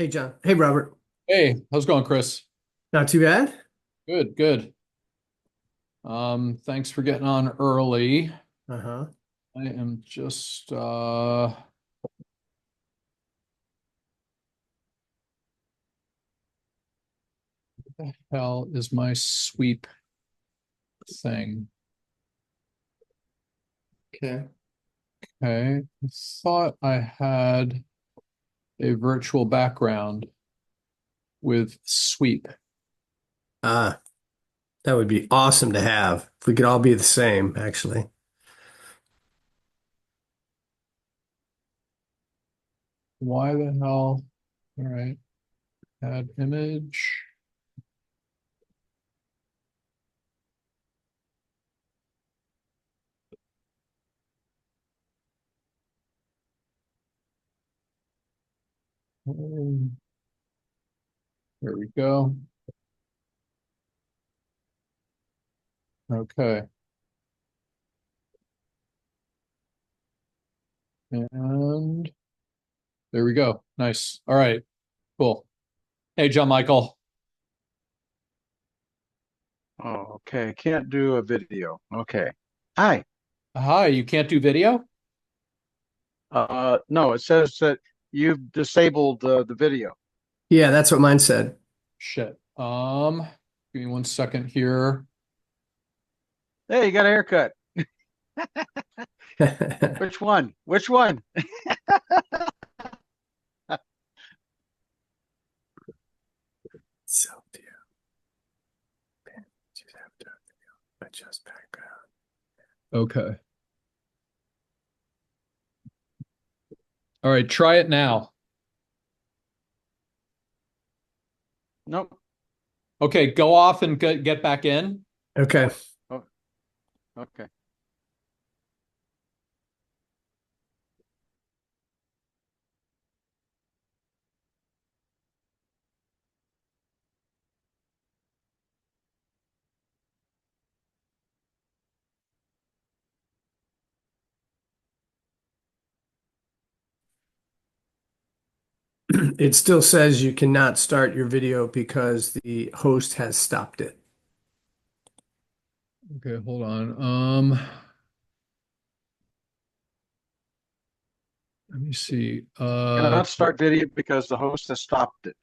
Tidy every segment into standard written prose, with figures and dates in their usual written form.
Hey, John. Hey, Robert. Hey, how's it going, Chris? Not too bad. Good, good. Thanks for getting on early. Uh-huh. I am just what the hell is my sweep thing? Okay. Okay. I thought I had a virtual background with sweep. Uh, that would be awesome to have. If we could all be the same, actually. Why the hell? All right. Add image. There we go. Okay. And there we go. Nice. All right. Cool. Hey, John Michael. Oh, okay. Can't do a video. Okay. Hi. Hi, you can't do video? No, it says that you've disabled the video. Yeah, that's what mine said. Shit. Give me 1 second here. Hey, you got a haircut. Which one? Which one? So, dear, you have to adjust background. Okay. All right, try it now. Nope. Okay, go off and get back in. Okay. Oh, okay. It still says you cannot start your video because the host has stopped it. Okay, hold on. Let me see. Cannot start video because the host has stopped it.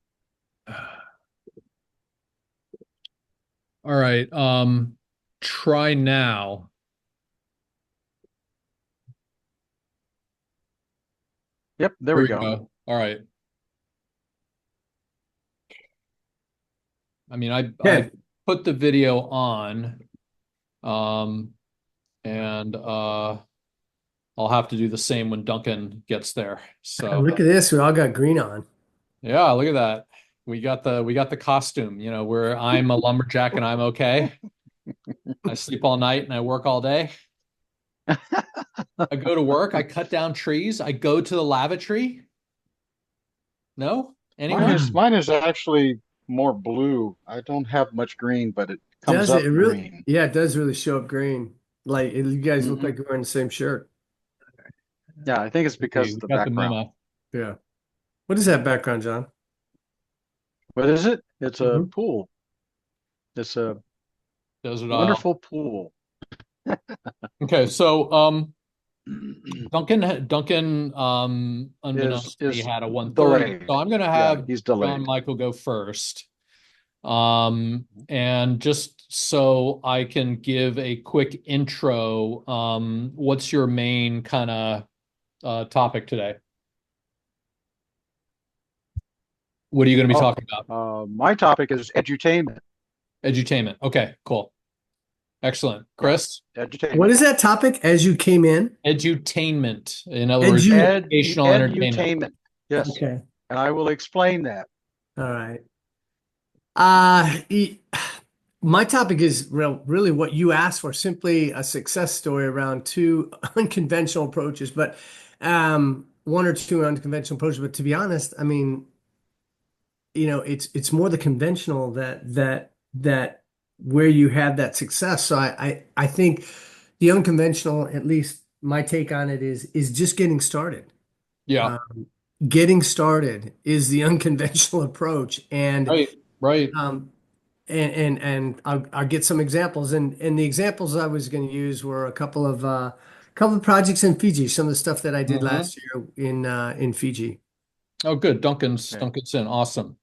All right. Try now. Yep, there Here we we go. go. All right. I mean, I Okay. put the video on, um, and I'll have to do the same when Duncan gets there. So Look at this. We all got green on. yeah, look at that. We got the costume, where I'm a lumberjack and I'm okay. I sleep all night and I work all day. I go to work, I cut down trees, I go to the lavatory. No? Mine Anyone? is mine is actually more blue. I don't have much green, but it comes Does it? up It really? green. Yeah, it does really show up green. Like you guys look Hmm. like you're wearing the same shirt. Yeah, I think it's because Okay, of we the got the background. memo. Yeah. What is that background, John? What is it? It's a Hmm. pool. It's a Does it all. wonderful pool. Okay, so Duncan Is unbeknownst to me is had a 1:30. So delayed. I'm gonna Yeah, have he's John delayed. Michael go first. And just so I can give a quick intro, what's your main kind of topic today? What are you going to be Oh, talking about? my topic is edutainment. Edutainment. Okay, cool. Excellent. Yeah, Chris? What edutainment. is that topic as you came in? Edutainment. In other words, Edu. educational entertainment. Edutainment. Yes, Okay. and I will explain that. All right. Uh, e- my topic is really what you asked for, simply a success story around two unconventional approaches, but one or two unconventional approaches. But to be honest, I mean, it's more the conventional that where you have that success. So I think the unconventional, at least my take on it is just getting started. Yeah. Um, getting started is the unconventional approach. Right, right. Um, and I'll get some examples. And the examples I was going to use were couple of projects in Fiji, some of the stuff that I did Hmm. last year in Fiji. Oh, good. Okay. Duncan's in. Awesome.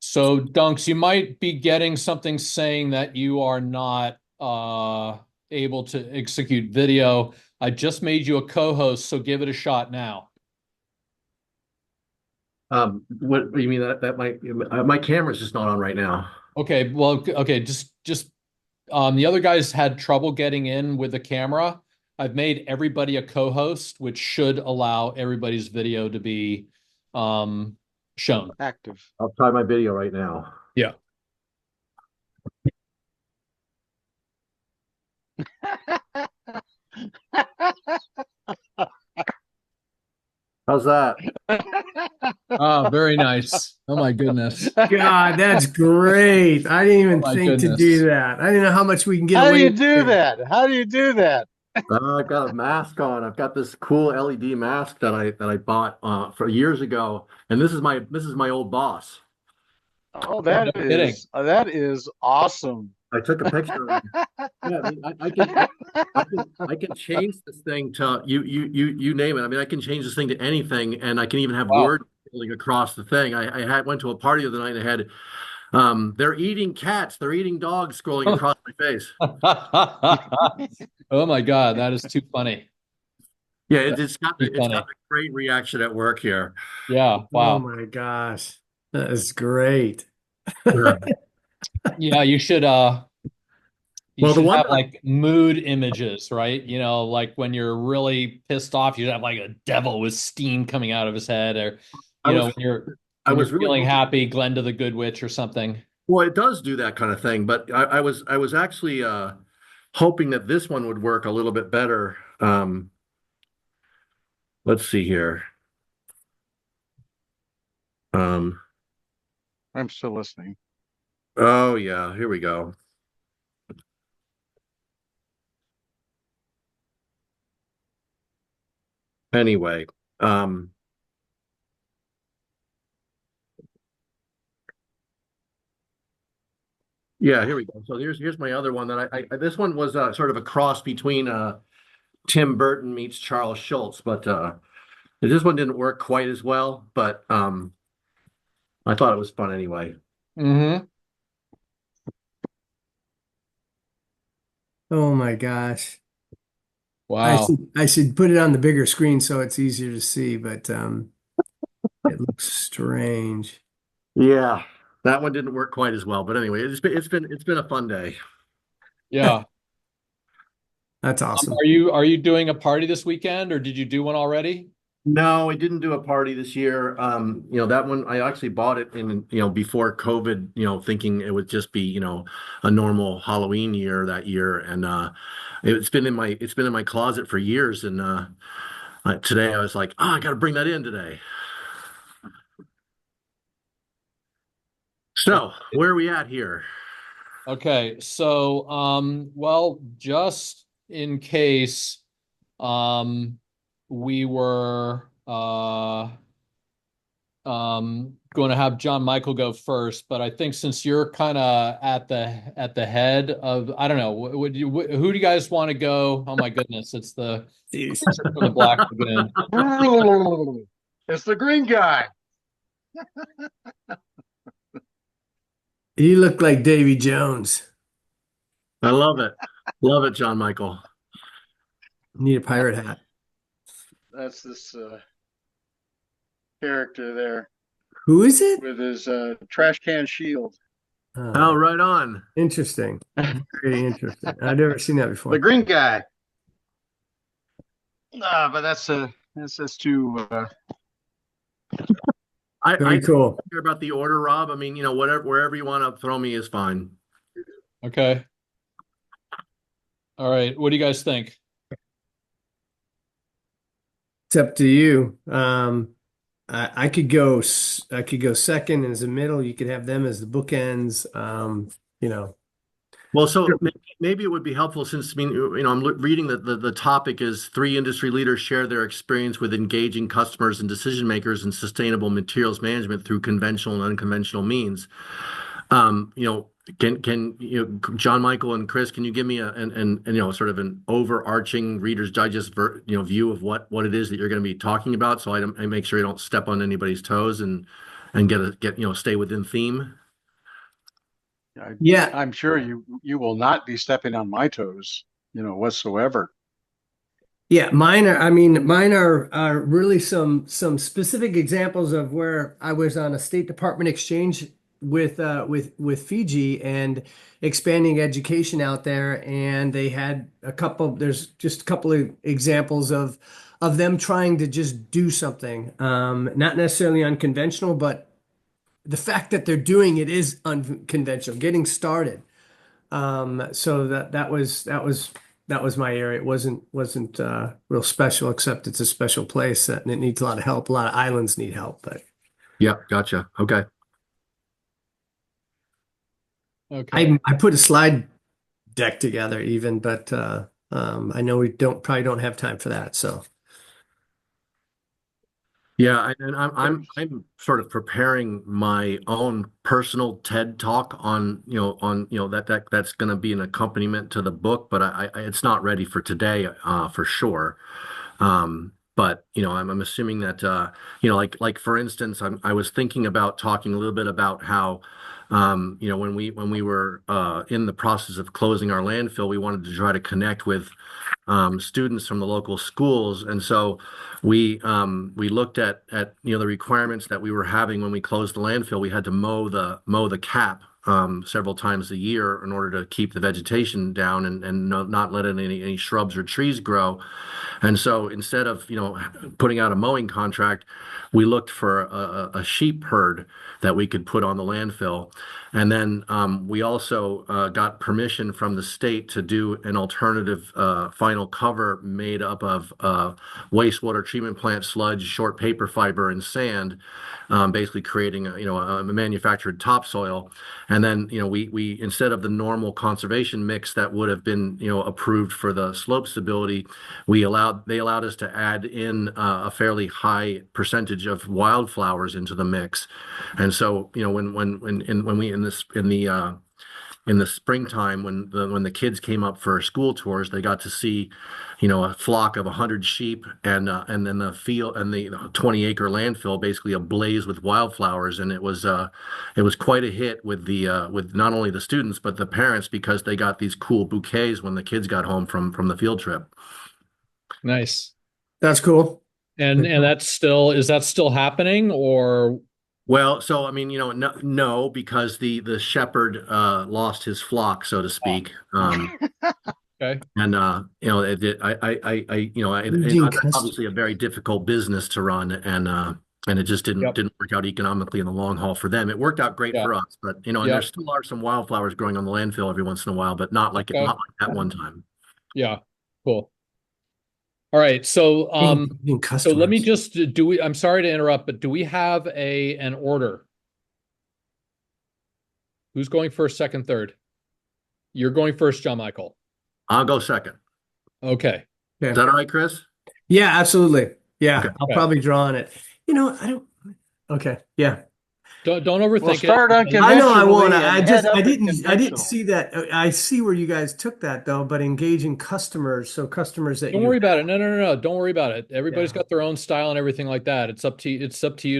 So, Dunks, you might be getting something saying that you are not able to execute video. I just made you a co-host, so give it a shot now. What do you mean that my camera's just not on right now? Okay, well, okay, just the other guys had trouble getting in with the camera. I've made everybody a co-host, which should allow everybody's video to be um shown. Active. I'll try my video right now. Yeah. How's that? Oh, very nice. Oh my goodness. God, that's great. I didn't Oh even my think to do goodness. that. I didn't know how much we can get How do away you with do there. that? How do you do that? I've got a mask on. I've got this cool LED mask that I bought for years ago, and this is my old boss. Oh, No kidding. that is awesome. I took a picture of him. Yeah, I mean, I can change this thing to you name it. I mean, I can change this thing to anything, and I can even have Wow. word filling across the thing. I went to a party the other night and I had they're eating cats, they're eating dogs scrolling across my face. Oh my God, that is too funny. Yeah, That's too it's got funny. a great reaction at work here. Yeah, Oh wow. my gosh. That is great. Yeah. Yeah, you Well, the should one have like mood images, right? You know, like when you're really pissed off, you should have like a devil with steam coming out of his head, or I you know, was I when you're was really feeling hoping. happy, Glenda the Good Witch or something. Well, it does do that kind of thing, but I was actually hoping that this one would work a little bit better. Let's see here. Um, I'm still listening. oh yeah, here we go. Anyway, um, yeah, here we go. So here's my other one that I this one was sort of a cross between Tim Burton meets Charles Schultz, but this one didn't work quite as well, but I thought it was fun anyway. Hmm. Oh my gosh. Wow. I should put it on the bigger screen so it's easier to see, but it looks strange. Yeah, that one didn't work quite as well, but anyway, it's been a fun day. Yeah. That's awesome. Are you doing a party this weekend, or did you do one already? No, I didn't do a party this year. That one I actually bought it in, before COVID, thinking it would just be, a normal Halloween year that year. And it's been in my closet for years. And today I was like, oh, I got to bring that in today. So where are we at here? Okay, so well, just in case um we were going to have John Michael go first, but I think since you're kind of at the head of, I don't know, who do you guys want to go? Oh my goodness, it's the Jeez. creature from the Black Lagoon. It's the green guy. You look like Davy Jones. I love it. Love it, John Michael. Need a pirate hat. That's this character there Who is it? with his trash can shield. Oh, Uh, right on. interesting. Very interesting. I've never seen that The before. green guy. But that's too I Very don't cool. care about the order, Rob. I mean, whatever, wherever you want to throw me is fine. Okay. All right. What do you guys think? It's up to you. I could go. I could go second as a middle. You could have them as the bookends. You know, Well, so maybe it would be helpful since, I mean, I'm reading that the topic is three industry leaders share their experience with engaging customers and decision makers in sustainable materials management through conventional and unconventional means. You know, John Michael and Chris, can you give me sort of an overarching Reader's Digest view of what it is that you're going to be talking about, so I make sure you don't step on anybody's toes and stay within theme. Yeah, I'm sure you will not be stepping on my toes, whatsoever. yeah, mine are really some specific examples of where I was on a State Department exchange with Fiji and expanding education out there, and they had there's just a couple of examples of them trying to just do something, not necessarily unconventional, but the fact that they're doing it is unconventional, getting started. So that was my area. It wasn't real special, except it's a special place and it needs a lot of help. A lot of islands need help, but Yeah, gotcha. Okay. Okay. I put a slide deck together even, but I know we probably don't have time for that. So Yeah, and I'm sort of preparing my own personal TED talk on that's going to be an accompaniment to the book, but it's not ready for today for sure. But I'm assuming that like for instance, I was thinking about talking a little bit about how when we were in the process of closing our landfill, we wanted to try to connect with students from the local schools, and so we looked at the requirements that we were having when we closed the landfill. We had to mow the cap several times a year in order to keep the vegetation down and not let any shrubs or trees grow. And so instead of putting out a mowing contract, we looked for a sheep herd that we could put on the landfill. And then we also got permission from the state to do an alternative final cover made up of wastewater treatment plant sludge, short paper fiber, and sand, basically creating a manufactured topsoil. And then we instead of the normal conservation mix that would have been approved for the slope stability, they allowed us to add in a fairly high percentage of wildflowers into the mix. And so when we in the springtime when the kids came up for school tours, they got to see a flock of 100 sheep and then the field and the 20-acre landfill basically ablaze with wildflowers, and it was quite a hit with not only the students but the parents, because they got these cool bouquets when the kids got home from the field trip. Nice. that's cool. And is that still happening, or Well, so I mean, no, because the shepherd lost his flock, so to speak. okay? And Engaging it's obviously a very difficult business to run, and it just didn't Yep. didn't work out economically in the long haul for them. It worked out great Yeah. for us, but and there Yep. still are some wildflowers growing on the landfill every once in a while, but Okay. not like that one time. Yeah. Cool. All right. So Engaging so let me customers. just I'm sorry to interrupt, but do we have an order? Who's going first, second, third? You're going first, John Michael. I'll go second. Okay. Is that all right, Chris? Yeah, absolutely. Yeah, Okay. I'll Okay. probably draw on it. I don't. Okay, yeah. Don't Well, overthink start it. I know I want unconventionally to. and head up I at didn't conventional. see that. I see where you guys took that though, but engaging customers, so customers that Don't you worry about it. No. Don't worry about it. Everybody's yeah. got their own style and everything like that. It's up to you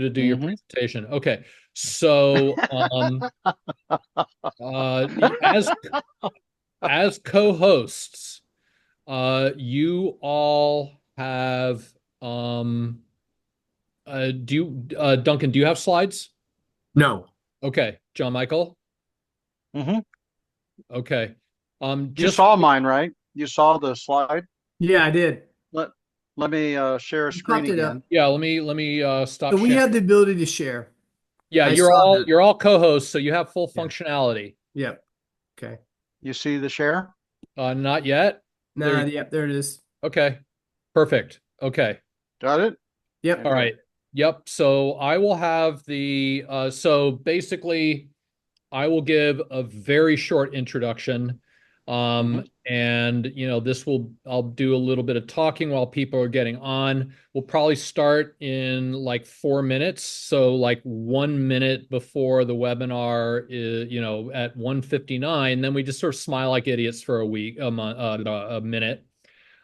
to do your Hmm. presentation. Okay. So as co-hosts, you all have Duncan, do you have slides? No. Okay. John Michael. Hmm. Okay. You Just saw mine, right? You saw the slide. Yeah, I did. Let Let me share a You screen popped it up. again. yeah, let me So stop we sharing. have the ability to share. Yeah, I saw that. you're all co-hosts, so you have full Yeah. functionality. Yep. Okay. You see the share? Not yet. Nah, There. yep, there it is. Okay. Perfect. Okay. Got it? Yep. All Okay. right. Yep. So I will have so basically I will give a very short introduction. Hmm. And I'll do a little bit of talking while people are getting on. We'll probably start in like 4 minutes. So like 1 minute before the webinar is, at 1:59, then we just sort of smile like idiots for a minute.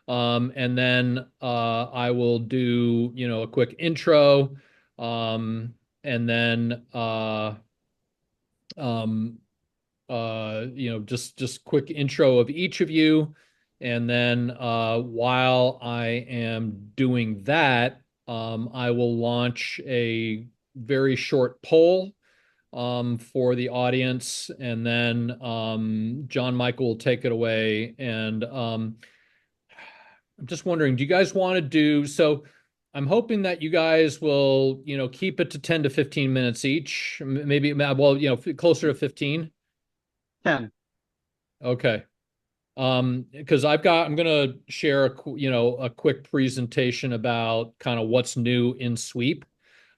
And then I will do, a quick intro. And then um, just quick intro of each of you. And then while I am doing that, I will launch a very short poll for the audience, and then John Michael will take it away. And I'm just wondering, do you guys want to do so? I'm hoping that you guys will, keep it to 10 to 15 minutes each, maybe, well, closer to 15. 10. Okay. Because I'm gonna share a quick presentation about kind of what's new in Sweep.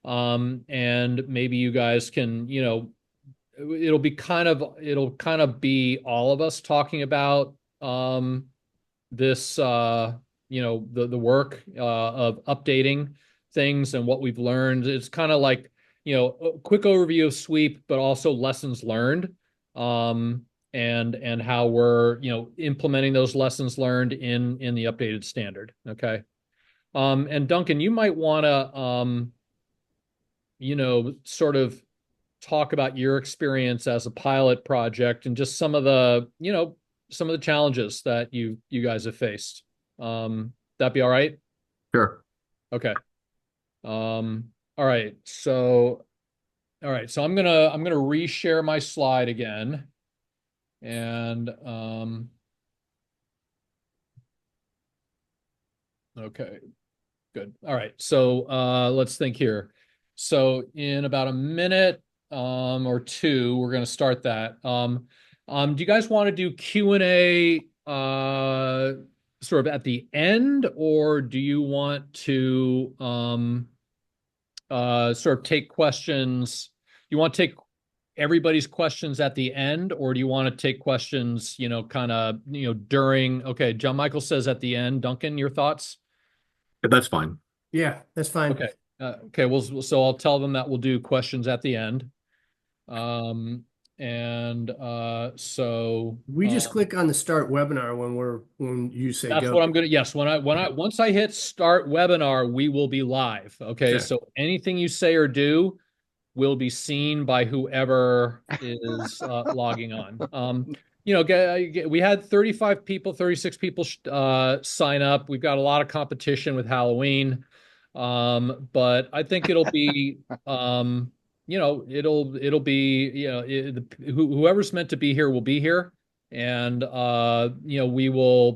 And maybe you guys can, it'll kind of be all of us talking about this the work of updating things and what we've learned. It's kind of like, a quick overview of Sweep, but also lessons learned. Um, and how we're, implementing those lessons learned in the updated standard. Okay. And Duncan, you might want to sort of talk about your experience as a pilot project and just some of the challenges that you guys have faced. That be all right? Sure. Okay. All right. So I'm gonna reshare my slide again. And okay, good. All right. So let's think here. So in about a minute or two, we're going to start that. Do you guys want to do Q&A sort of at the end, or do you want to sort of take questions? You want to take everybody's questions at the end, or do you want to take questions, kind of, during? Okay, John Michael says at the end. Duncan, your thoughts? That's fine. Yeah, that's fine. Okay. Okay. So I'll tell them that we'll do questions at the end. Um, and so We just click on the start webinar when you say that's go. what I'm gonna. Yes, once I hit start webinar, we will be live. Okay. Okay. So anything you say or do will be seen by whoever is logging on. We had 35 people, 36 people sign up. We've got a lot of competition with Halloween. But I think it'll be, it'll be, whoever's meant to be here will be here. And, we will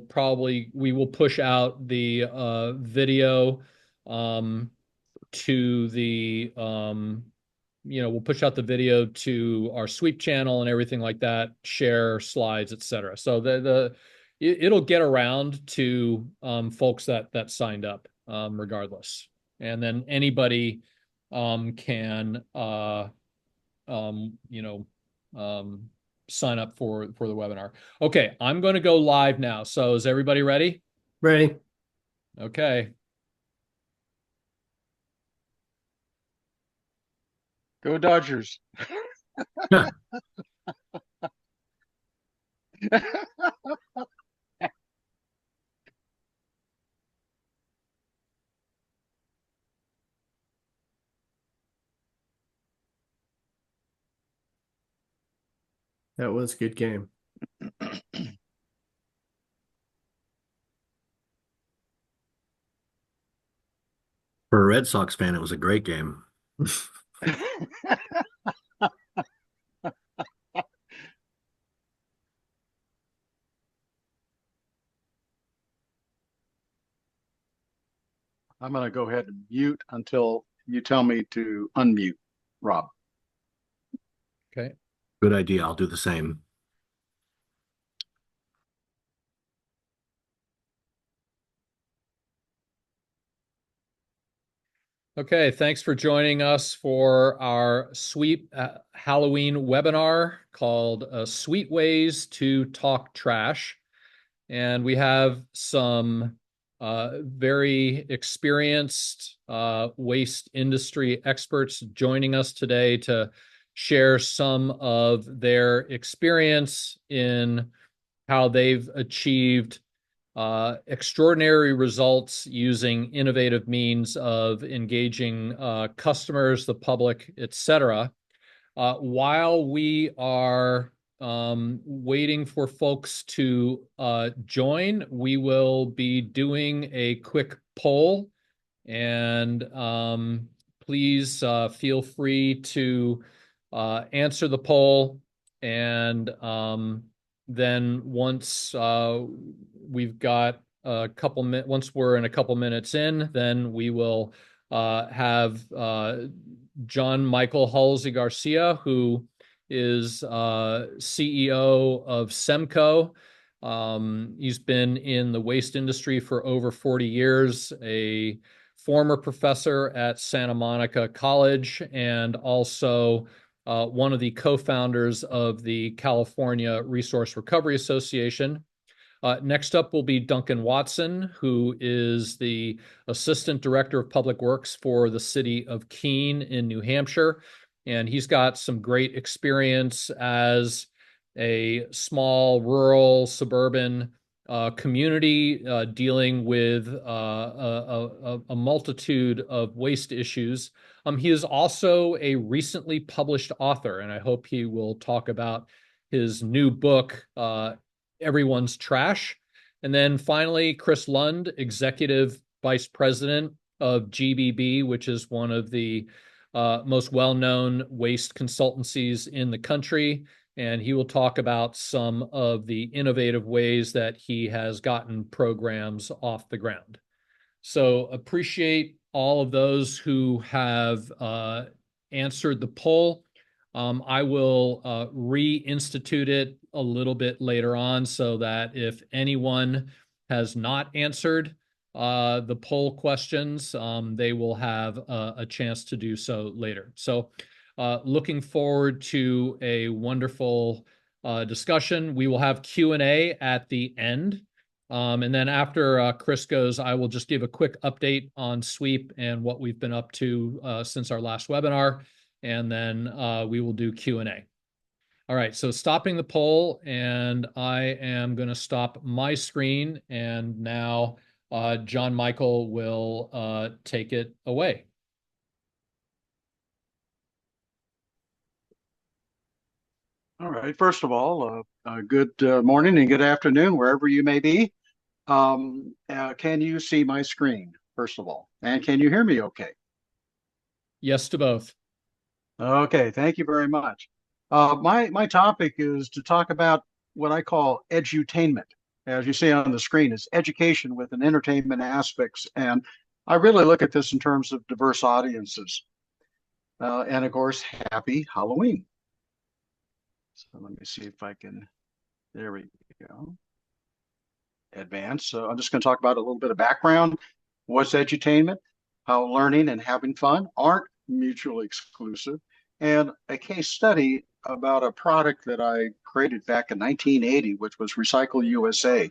push out the video to the, we'll push out the video to our Sweep channel and everything like that, share slides, etc. So it'll get around to folks that signed up, regardless. And then anybody can you know sign up for the webinar. Okay, I'm going to go live now. So is everybody ready? Ready? Okay. Go Dodgers. That was a good game. For a Red Sox fan, it was a great game. I'm going to go ahead and mute until you tell me to unmute, Rob. Okay. Good idea. I'll do the same. Okay, thanks for joining us for our sweet Halloween webinar called Sweet Ways to Talk Trash. And we have some very experienced waste industry experts joining us today to share some of their experience in how they've achieved extraordinary results using innovative means of engaging customers, the public, etc. While we are waiting for folks to join, we will be doing a quick poll, and please feel free to answer the poll. And then once we've got a couple minutes, once we're in a couple minutes in, then we will have John Michael Halsey Garcia, who is CEO of Semco. He's been in the waste industry for over 40 years, a former professor at Santa Monica College, and also one of the co-founders of the California Resource Recovery Association. Next up will be Duncan Watson, who is the Assistant Director of Public Works for the city of Keene in New Hampshire. And he's got some great experience as a small, rural, suburban community dealing with a multitude of waste issues. He is also a recently published author, and I hope he will talk about his new book, Everyone's Trash. And then finally, Chris Lund, Executive Vice President of GBB, which is one of the most well-known waste consultancies in the country. And he will talk about some of the innovative ways that he has gotten programs off the ground. So appreciate all of those who have answered the poll. I will reinstitute it a little bit later on so that if anyone has not answered the poll questions, they will have a chance to do so later. So looking forward to a wonderful discussion. We will have Q&A at the end. And then after Chris goes, I will just give a quick update on Sweep and what we've been up to since our last webinar. And then we will do Q&A. All right, so stopping the poll, and I am going to stop my screen, and now John Michael will take it away. All right, first of all, good morning and good afternoon, wherever you may be. Can you see my screen, first of all? And can you hear me okay? Yes to both. Okay, thank you very much. My topic is to talk about what I call edutainment. As you see on the screen, it's education with an entertainment aspects. And I really look at this in terms of diverse audiences. And of course, happy Halloween. So let me see if I can, there we go. Advance. So I'm just going to talk about a little bit of background. What's edutainment? How learning and having fun aren't mutually exclusive. And a case study about a product that I created back in 1980, which was Recycle USA.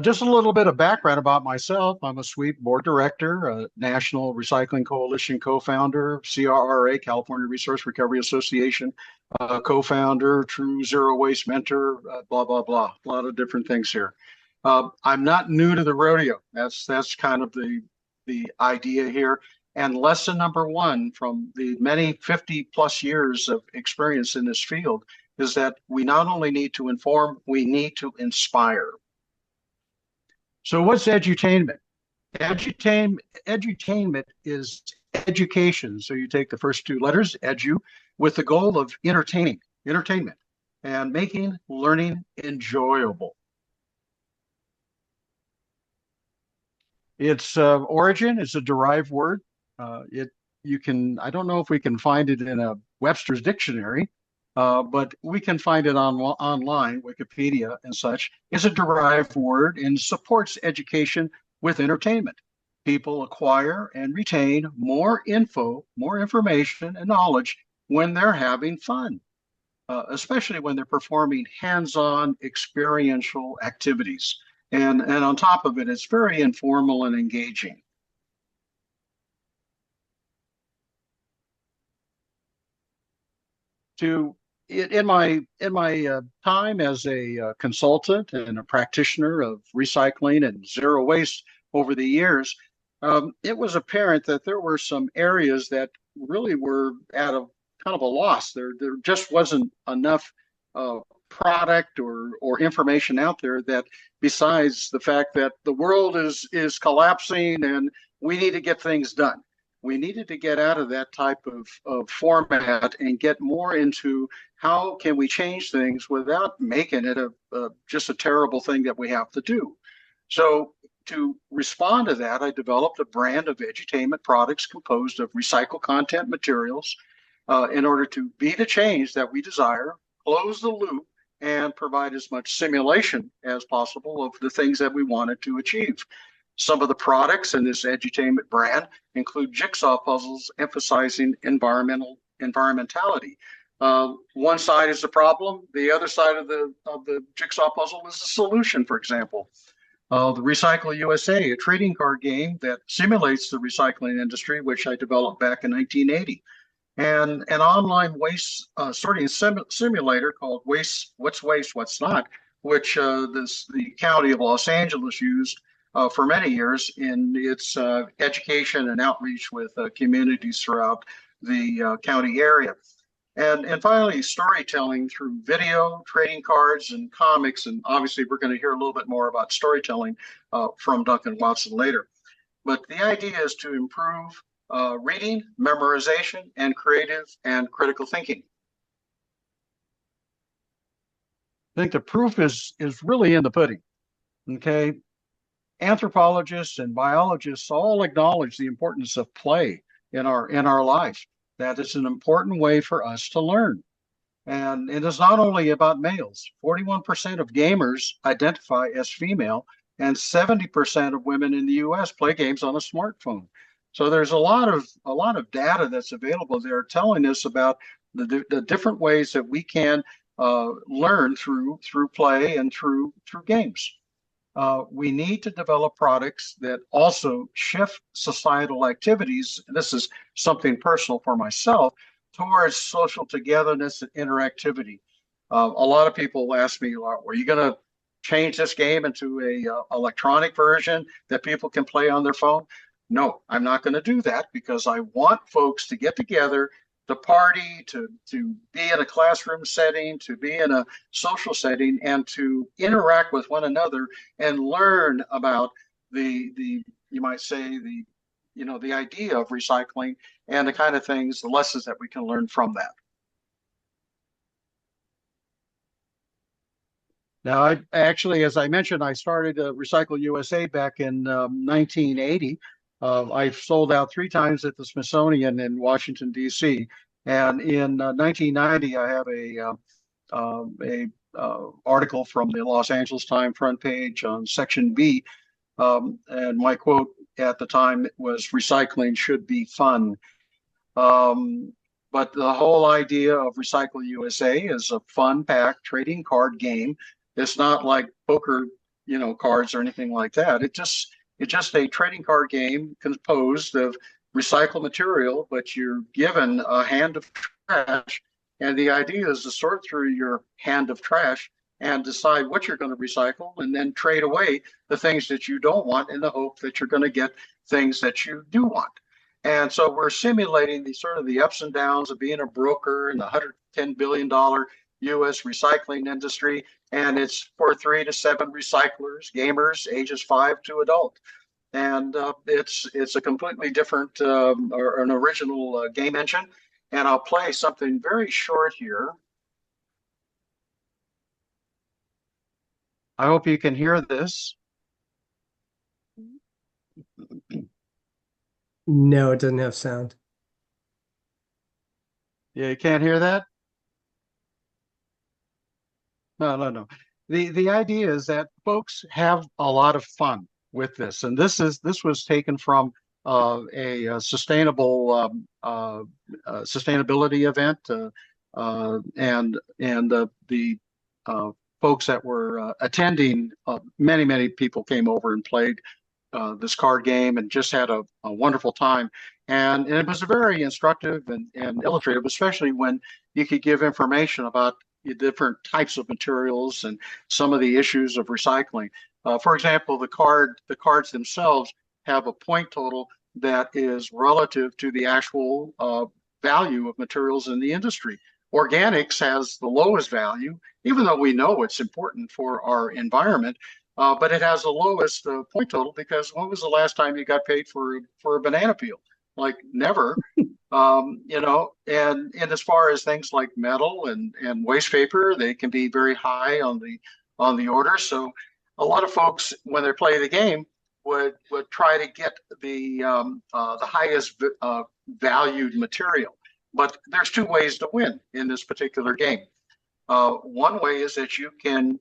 Just a little bit of background about myself. I'm a SWEEP board director, a National Recycling Coalition co-founder, CRRA, California Resource Recovery Association co-founder, True Zero Waste mentor, blah, blah, blah. A lot of different things here. I'm not new to the rodeo. That's kind of the idea here. And lesson number one from the many 50 plus years of experience in this field is that we not only need to inform, we need to inspire. So what's edutainment? Edutainment is education. So you take the first two letters, edu, with the goal of entertainment, and making learning enjoyable. Its origin is a derived word. I don't know if we can find it in a Webster's dictionary, but we can find it online, Wikipedia and such. It's a derived word and supports education with entertainment. people acquire and retain more information, and knowledge when they're having fun, especially when they're performing hands-on experiential activities. And on top of it, it's very informal and engaging. To in my time as a consultant and a practitioner of recycling and zero waste over the years, it was apparent that there were some areas that really were at a kind of a loss. There just wasn't enough product or information out there that, besides the fact that the world is collapsing and we need to get things done, we needed to get out of that type of format and get more into how can we change things without making it just a terrible thing that we have to do. So to respond to that, I developed a brand of edutainment products composed of recycled content materials in order to be the change that we desire, close the loop, and provide as much simulation as possible of the things that we wanted to achieve. Some of the products in this edutainment brand include jigsaw puzzles emphasizing environmentality. One side is the problem, the other side of the jigsaw puzzle is the solution. For example, the Recycle USA, a trading card game that simulates the recycling industry, which I developed back in 1980, and an online waste sorting simulator called What's Waste, What's Not, which the county of Los Angeles used for many years in its education and outreach with communities throughout the county area. And finally, storytelling through video, trading cards, and comics. And obviously, we're going to hear a little bit more about storytelling from Duncan Watson later. But the idea is to improve reading, memorization, and creative and critical thinking. I think the proof is really in the pudding. Okay, anthropologists and biologists all acknowledge the importance of play in our life. That is an important way for us to learn. And it is not only about males. 41% of gamers identify as female, and 70% of women in the US play games on a smartphone. So there's a lot of data that's available there telling us about the different ways that we can learn through play and through games. We need to develop products that also shift societal activities. This is something personal for myself, towards social togetherness and interactivity. A lot of people ask me, "Are you going to change this game into a electronic version that people can play on their phone?" No, I'm not going to do that, because I want folks to get together, to party, to be in a classroom setting, to be in a social setting, and to interact with one another and learn about the you might say the idea of recycling and the kind of things, the lessons that we can learn from that. Now, I actually, as I mentioned, I started Recycle USA back in 1980. I've sold out 3 times at the Smithsonian in Washington, D.C. And in 1990, I have a article from the Los Angeles Times front page on Section B. And my quote at the time was, "Recycling should be fun." But the whole idea of Recycle USA is a fun-packed trading card game. It's not like poker, cards or anything like that. It's just a trading card game composed of recycled material, but you're given a hand of trash, and the idea is to sort through your hand of trash and decide what you're going to recycle, and then trade away the things that you don't want in the hope that you're going to get things that you do want. And so we're simulating the ups and downs of being a broker in the $110 billion US recycling industry. And it's for 3 to 7 recyclers, gamers, ages 5 to adult. And it's a completely different or an original game engine. And I'll play something very short here. I hope you can hear this. No, it doesn't have sound. Yeah, you can't hear that? No. The idea is that folks have a lot of fun with this. And this was taken from a sustainable sustainability event, and the folks that were attending, many people came over and played this card game and just had a wonderful time. And it was very instructive and illustrative, especially when you could give information about the different types of materials and some of the issues of recycling. For example, the cards themselves have a point total that is relative to the actual value of materials in the industry. Organics has the lowest value, even though we know it's important for our environment. But it has the lowest point total because when was the last time you got paid for a banana peel? Like never. And as far as things like metal and waste paper, they can be very high on the order. So a lot of folks, when they play the game, would try to get the highest valued material. But there's two ways to win in this particular game. One way is that you can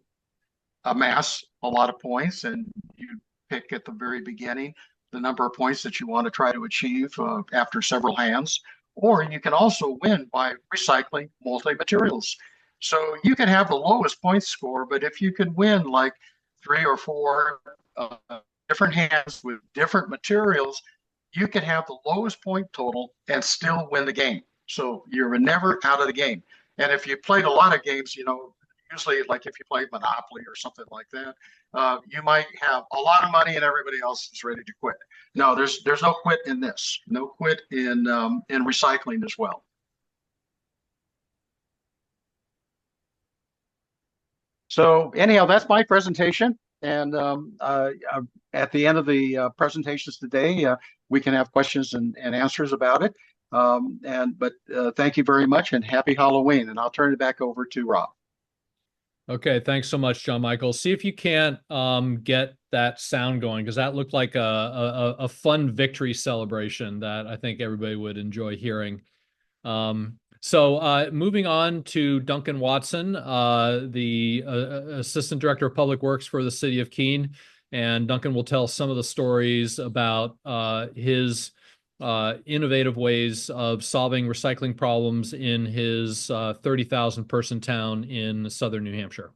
amass a lot of points, and you pick at the very beginning the number of points that you want to try to achieve after several hands. Or you can also win by recycling multi-materials. So you can have the lowest point score, but if you can win like 3 or 4 different hands with different materials, you can have the lowest point total and still win the game. So you're never out of the game. And if you played a lot of games, usually like if you play Monopoly or something like that, you might have a lot of money and everybody else is ready to quit. No, there's no quit in this. No quit in recycling as well. So anyhow, that's my presentation. And at the end of the presentations today, we can have questions and answers about it. But thank you very much and happy Halloween. And I'll turn it back over to Rob. Okay, thanks so much, John Michael. See if you can't get that sound going, because that looked like a fun victory celebration that I think everybody would enjoy hearing. So moving on to Duncan Watson, the Assistant Director of Public Works for the City of Keene. And Duncan will tell some of the stories about his innovative ways of solving recycling problems in his 30,000 person town in southern New Hampshire.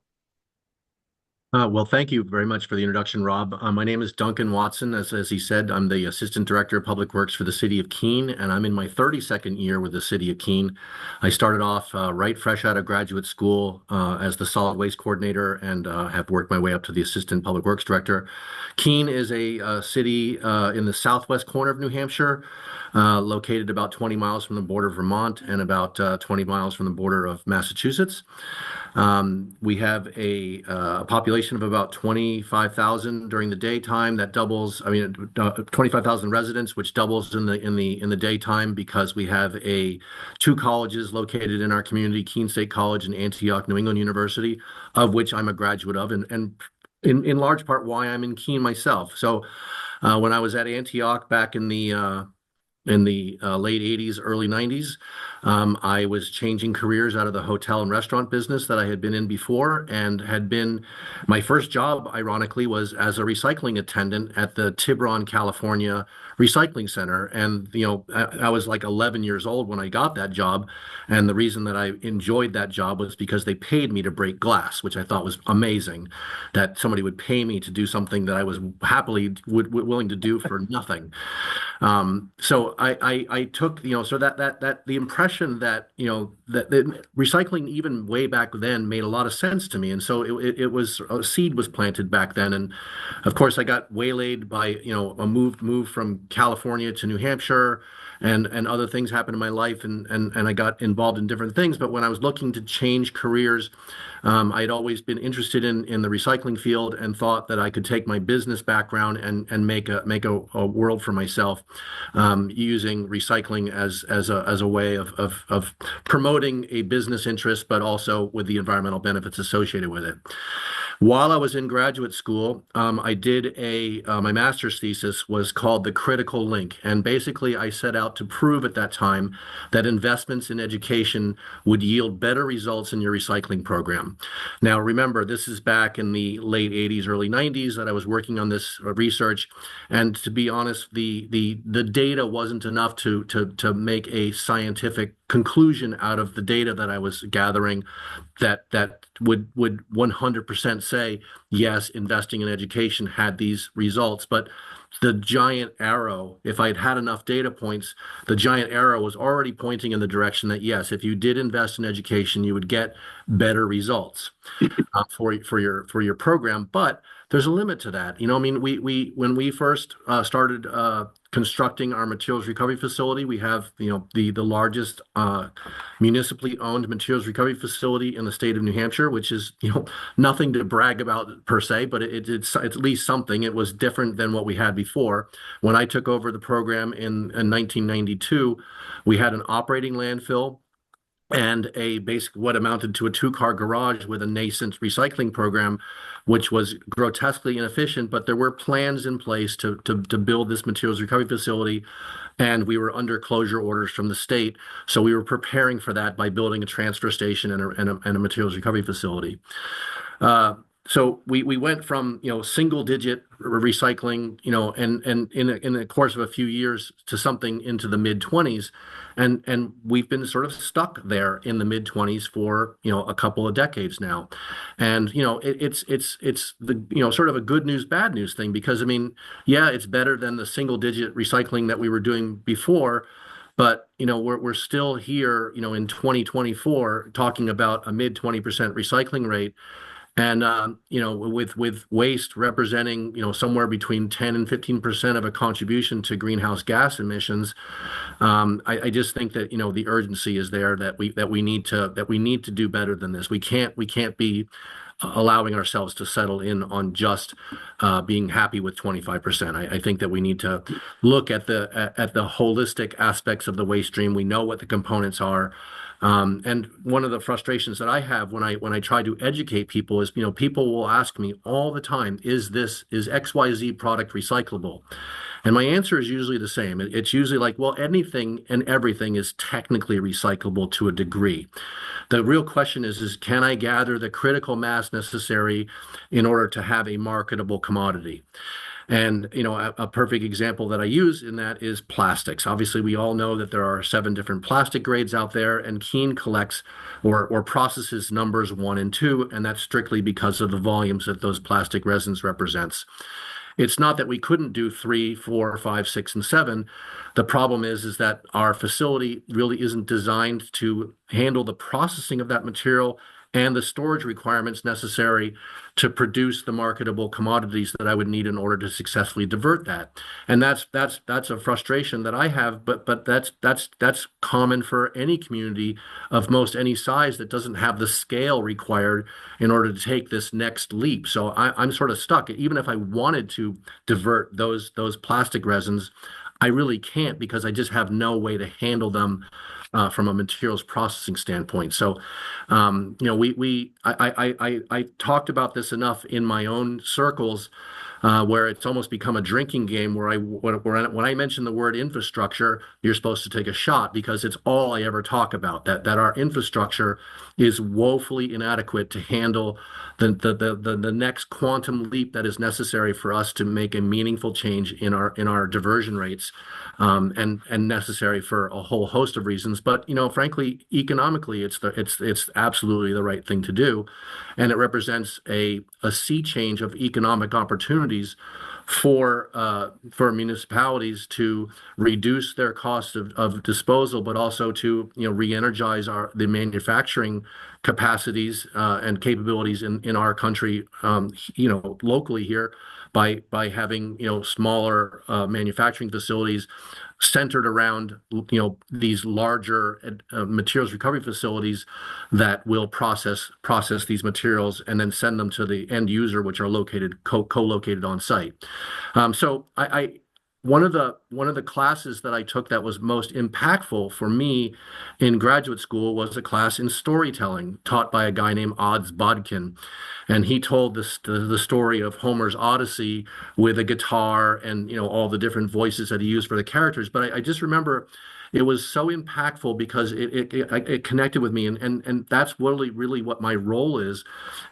Well, thank you very much for the introduction, Rob. My name is Duncan Watson. As he said, I'm the Assistant Director of Public Works for the City of Keene, and I'm in my 32nd year with the City of Keene. I started off right fresh out of graduate school as the Solid Waste Coordinator and have worked my way up to the Assistant Public Works Director. Keene is a city in the southwest corner of New Hampshire, located about 20 miles from the border of Vermont and about 20 miles from the border of Massachusetts. We have a population of about 25,000 during the daytime. That doubles. 25,000 residents, which doubles in the daytime because we have 2 colleges located in our community: Keene State College and Antioch New England University, of which I'm a graduate of, and in large part why I'm in Keene myself. So when I was at Antioch back in the late 80s, early 90s. I was changing careers out of the hotel and restaurant business that I had been in before, and my first job, ironically, was as a recycling attendant at the Tiburon, California Recycling Center. And, I was like 11 years old when I got that job. And the reason that I enjoyed that job was because they paid me to break glass, which I thought was amazing, that somebody would pay me to do something that I was happily willing to do for nothing. So I took, so that the impression that, that recycling even way back then made a lot of sense to me. And so it was, a seed was planted back then. And of course I got waylaid by, a move from California to New Hampshire, and other things happened in my life, and I got involved in different things. But when I was looking to change careers, I had always been interested in the recycling field and thought that I could take my business background and make a world for myself, using recycling as a way of promoting a business interest, but also with the environmental benefits associated with it. While I was in graduate school, I did my master's thesis was called The Critical Link. And basically, I set out to prove at that time that investments in education would yield better results in your recycling program. Now, remember, this is back in the late 80s, early 90s that I was working on this research. And to be honest, the data wasn't enough to make a scientific conclusion out of the data that I was gathering that would 100% say yes, investing in education had these results. But the giant arrow, if I'd had enough data points, the giant arrow was already pointing in the direction that yes, if you did invest in education, you would get better results for your program. But there's a limit to that. I mean, we when we first started constructing our materials recovery facility, we have the largest municipally owned materials recovery facility in the state of New Hampshire, which is nothing to brag about per se, but it's at least something. It was different than what we had before. When I took over the program in 1992, we had an operating landfill and a basic what amounted to a two-car garage with a nascent recycling program, which was grotesquely inefficient. But there were plans in place to build this materials recovery facility, and we were under closure orders from the state. So we were preparing for that by building a transfer station and a materials recovery facility. So we went from single digit recycling and in the course of a few years to something into the mid 20s, and we've been sort of stuck there in the mid 20s for a couple of decades now. And it's the sort of a good news bad news thing, because I mean, yeah, it's better than the single digit recycling that we were doing before. But we're still here in 2024 talking about a mid 20% recycling rate. And with waste representing somewhere between 10 and 15% of a contribution to greenhouse gas emissions, I just think that the urgency is there that we need to do better than this. We can't be allowing ourselves to settle in on just being happy with 25%. I think that we need to look at the holistic aspects of the waste stream. We know what the components are. And one of the frustrations that I have when I try to educate people is, people will ask me all the time, is XYZ product recyclable? And my answer is usually the same. It's usually like, well, anything and everything is technically recyclable to a degree. The real question is can I gather the critical mass necessary in order to have a marketable commodity? And a perfect example that I use in that is plastics. Obviously, we all know that there are 7 different plastic grades out there, and Keen collects or processes numbers 1 and 2, and that's strictly because of the volumes that those plastic resins represents. It's not that we couldn't do 3, 4, 5, 6, and 7. The problem is that our facility really isn't designed to handle the processing of that material and the storage requirements necessary to produce the marketable commodities that I would need in order to successfully divert that. And that's a frustration that I have, but that's common for any community of most any size that doesn't have the scale required in order to take this next leap. So I'm sort of stuck. Even if I wanted to divert those plastic resins, I really can't, because I just have no way to handle them from a materials processing standpoint. So, I talked about this enough in my own circles where it's almost become a drinking game. Where when I mention the word infrastructure, you're supposed to take a shot, because it's all I ever talk about. That our infrastructure is woefully inadequate to handle the next quantum leap that is necessary for us to make a meaningful change in our diversion rates, and necessary for a whole host of reasons. But frankly, economically, it's absolutely the right thing to do, and it represents a sea change of economic opportunities for municipalities to reduce their cost of disposal, but also to re-energize the manufacturing capacities and capabilities in our country, locally here, by having smaller manufacturing facilities centered around these larger materials recovery facilities that will process these materials and then send them to the end user, which are co-located on site. So one of the classes that I took that was most impactful for me in graduate school was a class in storytelling taught by a guy named Odds Bodkin, and he told the story of Homer's Odyssey with a guitar and all the different voices that he used for the characters. But I just remember it was so impactful because it connected with me, and that's really what my role is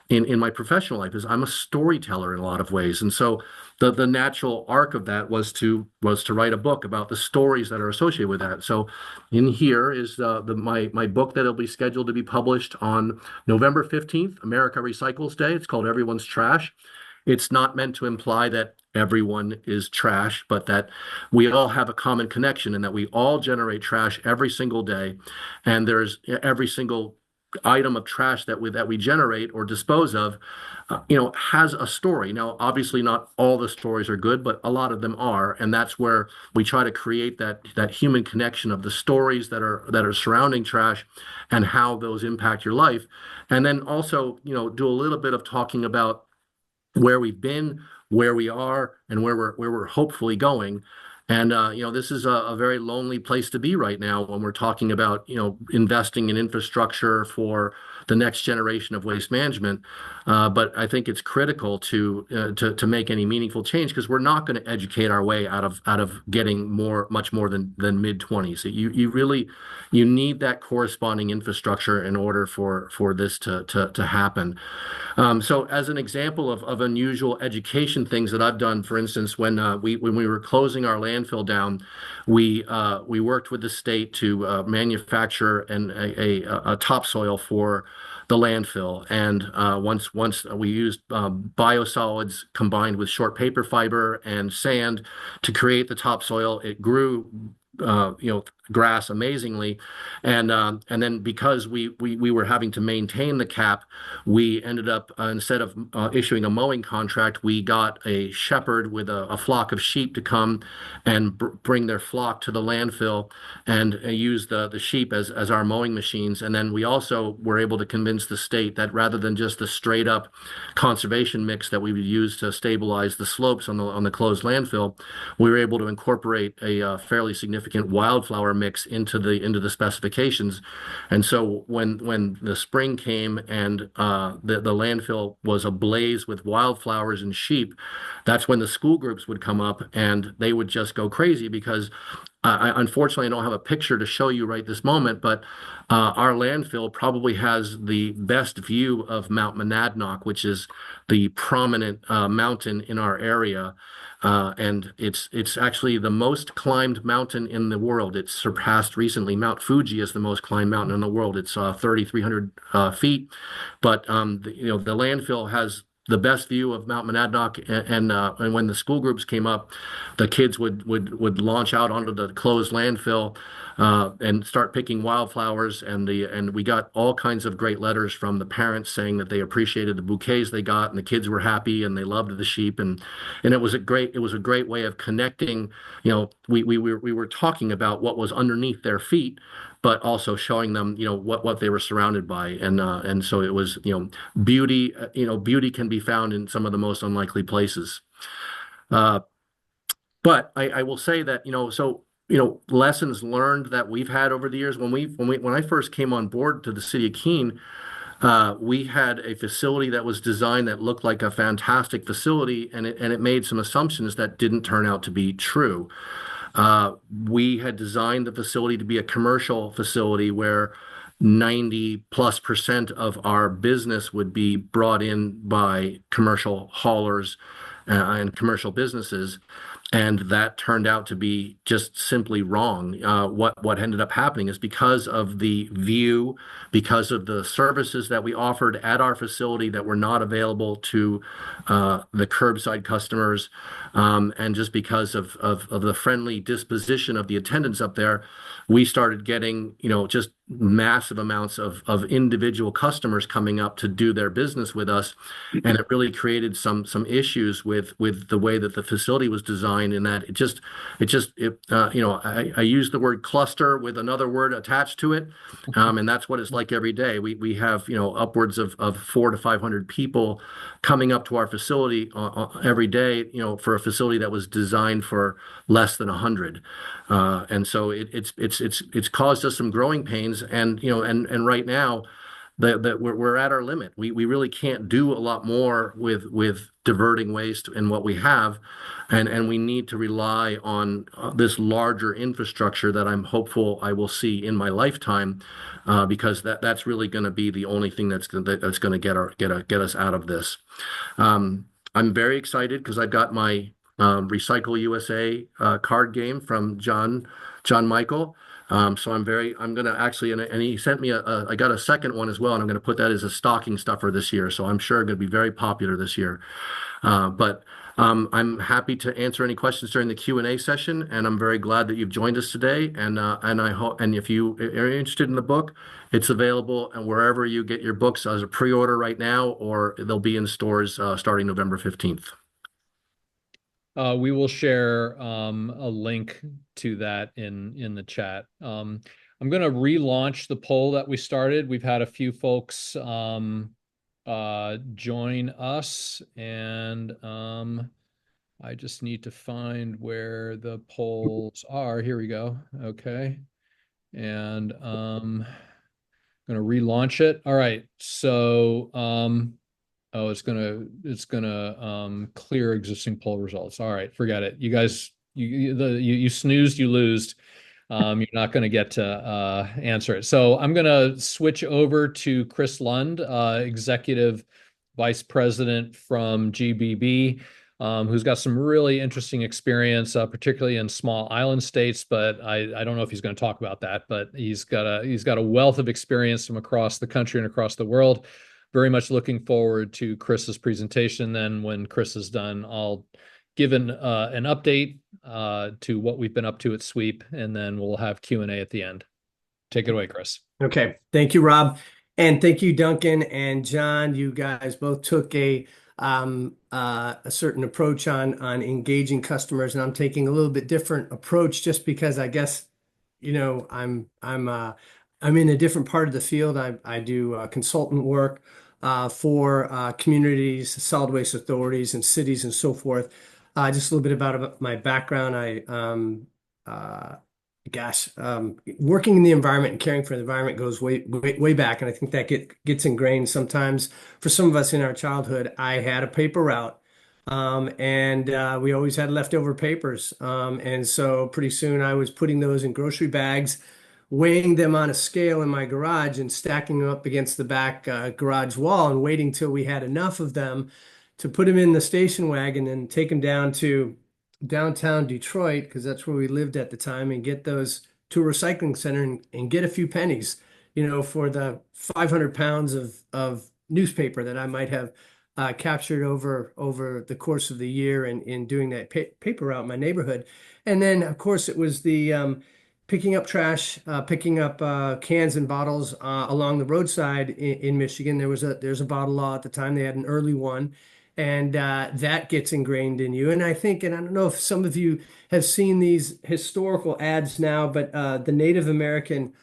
in my professional life is I'm a storyteller in a lot of ways. And so the natural arc of that was to write a book about the stories that are associated with that. So in here is my book that'll be scheduled to be published on November 15th, America Recycles Day. It's called Everyone's Trash. It's not meant to imply that everyone is trash, but that we all have a common connection and that we all generate trash every single day. And there's every single item of trash that we generate or dispose of, has a story. Now, obviously, not all the stories are good, but a lot of them are, and that's where we try to create that human connection of the stories that are surrounding trash and how those impact your life, and then also, do a little bit of talking about where we've been, where we are, and where we're hopefully going. And this is a very lonely place to be right now when we're talking about investing in infrastructure for the next generation of waste management. But I think it's critical to make any meaningful change because we're not going to educate our way out of getting much more than mid-20s. You need that corresponding infrastructure in order for this to happen. So as an example of unusual education things that I've done, for instance, when we were closing our landfill down, we worked with the state to manufacture a topsoil for the landfill. And once we used biosolids combined with short paper fiber and sand to create the topsoil, it grew grass amazingly, and then because we were having to maintain the cap, we ended up instead of issuing a mowing contract, we got a shepherd with a flock of sheep to come and bring their flock to the landfill and use the sheep as our mowing machines. And then we also were able to convince the state that rather than just the straight up conservation mix that we would use to stabilize the slopes on the closed landfill, we were able to incorporate a fairly significant wildflower mix into the specifications. And so when the spring came and the landfill was ablaze with wildflowers and sheep, that's when the school groups would come up and they would just go crazy because unfortunately, I don't have a picture to show you right this moment, but our landfill probably has the best view of Mount Monadnock, which is the prominent mountain in our area. And it's actually the most climbed mountain in the world. It's surpassed recently. Mount Fuji is the most climbed mountain in the world. It's 3,300 feet. But the landfill has the best view of Mount Monadnock, and when the school groups came up, the kids would launch out onto the closed landfill and start picking wildflowers, and we got all kinds of great letters from the parents saying that they appreciated the bouquets they got, and the kids were happy and they loved the sheep, and it was a great way of connecting. We were talking about what was underneath their feet, but also showing them, what they were surrounded by. And so it was, beauty, beauty can be found in some of the most unlikely places. But I will say that, lessons learned that we've had over the years, when I first came on board to the city of Keene, we had a facility that was designed that looked like a fantastic facility, and it made some assumptions that didn't turn out to be true. We had designed the facility to be a commercial facility where 90+% of our business would be brought in by commercial haulers and commercial businesses. And that turned out to be just simply wrong. What ended up happening is because of the view, because of the services that we offered at our facility that were not available to the curbside customers, and just because of the friendly disposition of the attendants up there, we started getting, just massive amounts of individual customers coming up to do their business with us, and it really created some issues with the way that the facility was designed. In that I use the word cluster with another word attached to it, and that's what it's like every day. We have upwards of 400 to 500 people coming up to our facility every day, for a facility that was designed for less than 100. And so it's caused us some growing pains, and right now that we're at our limit. We really can't do a lot more with diverting waste and what we have, and we need to rely on this larger infrastructure that I'm hopeful I will see in my lifetime, because that's really going to be the only thing that's going to get us out of this. I'm very excited because I've got my Recycle USA card game from John Michael. So I'm gonna actually, and he sent me I got a second one as well, and I'm gonna put that as a stocking stuffer this year. So I'm sure gonna be very popular this year. But I'm happy to answer any questions during the Q&A session, and I'm very glad that you've joined us today. And I hope, and if you are interested in the book, it's available and wherever you get your books as a pre-order right now, or they'll be in stores starting November 15th. We will share a link to that in the chat. I'm going to relaunch the poll that we started. We've had a few folks join us, and I just need to find where the polls are. Here we go. Okay. And I'm going to relaunch it. All right. So oh, it's gonna clear existing poll results. All right, forget it. You guys, you snoozed, you lose. You're not going to get to answer it. So I'm going to switch over to Chris Lund, Executive Vice President from GBB, who's got some really interesting experience, particularly in small island states. But I don't know if he's going to talk about that. But he's got a wealth of experience from across the country and across the world. Very much looking forward to Chris's presentation. Then when Chris is done, I'll give an update to what we've been up to at Sweep, and then we'll have Q&A at the end. Take it away, Chris. Okay. Thank you, Rob. And thank you, Duncan and John. You guys both took a certain approach on engaging customers, and I'm taking a little bit different approach just because I guess, I'm in a different part of the field. I do consultant work for communities, solid waste authorities, and cities, and so forth. Just a little bit about my background. Working in the environment and caring for the environment goes way back, and I think that gets ingrained sometimes. For some of us in our childhood, I had a paper route, and we always had leftover papers, and so pretty soon I was putting those in grocery bags, weighing them on a scale in my garage and stacking them up against the back garage wall and waiting till we had enough of them to put them in the station wagon and take them down to downtown Detroit, because that's where we lived at the time, and get those to a recycling center and get a few pennies, for the 500 pounds of newspaper that I might have captured over the course of the year in doing that paper route in my neighborhood. And then, of course, it was the picking up trash, picking up cans and bottles along the roadside in Michigan. There's a bottle law at the time. They had an early one, and that gets ingrained in you. And I don't know if some of you have seen these historical ads now, but the Native American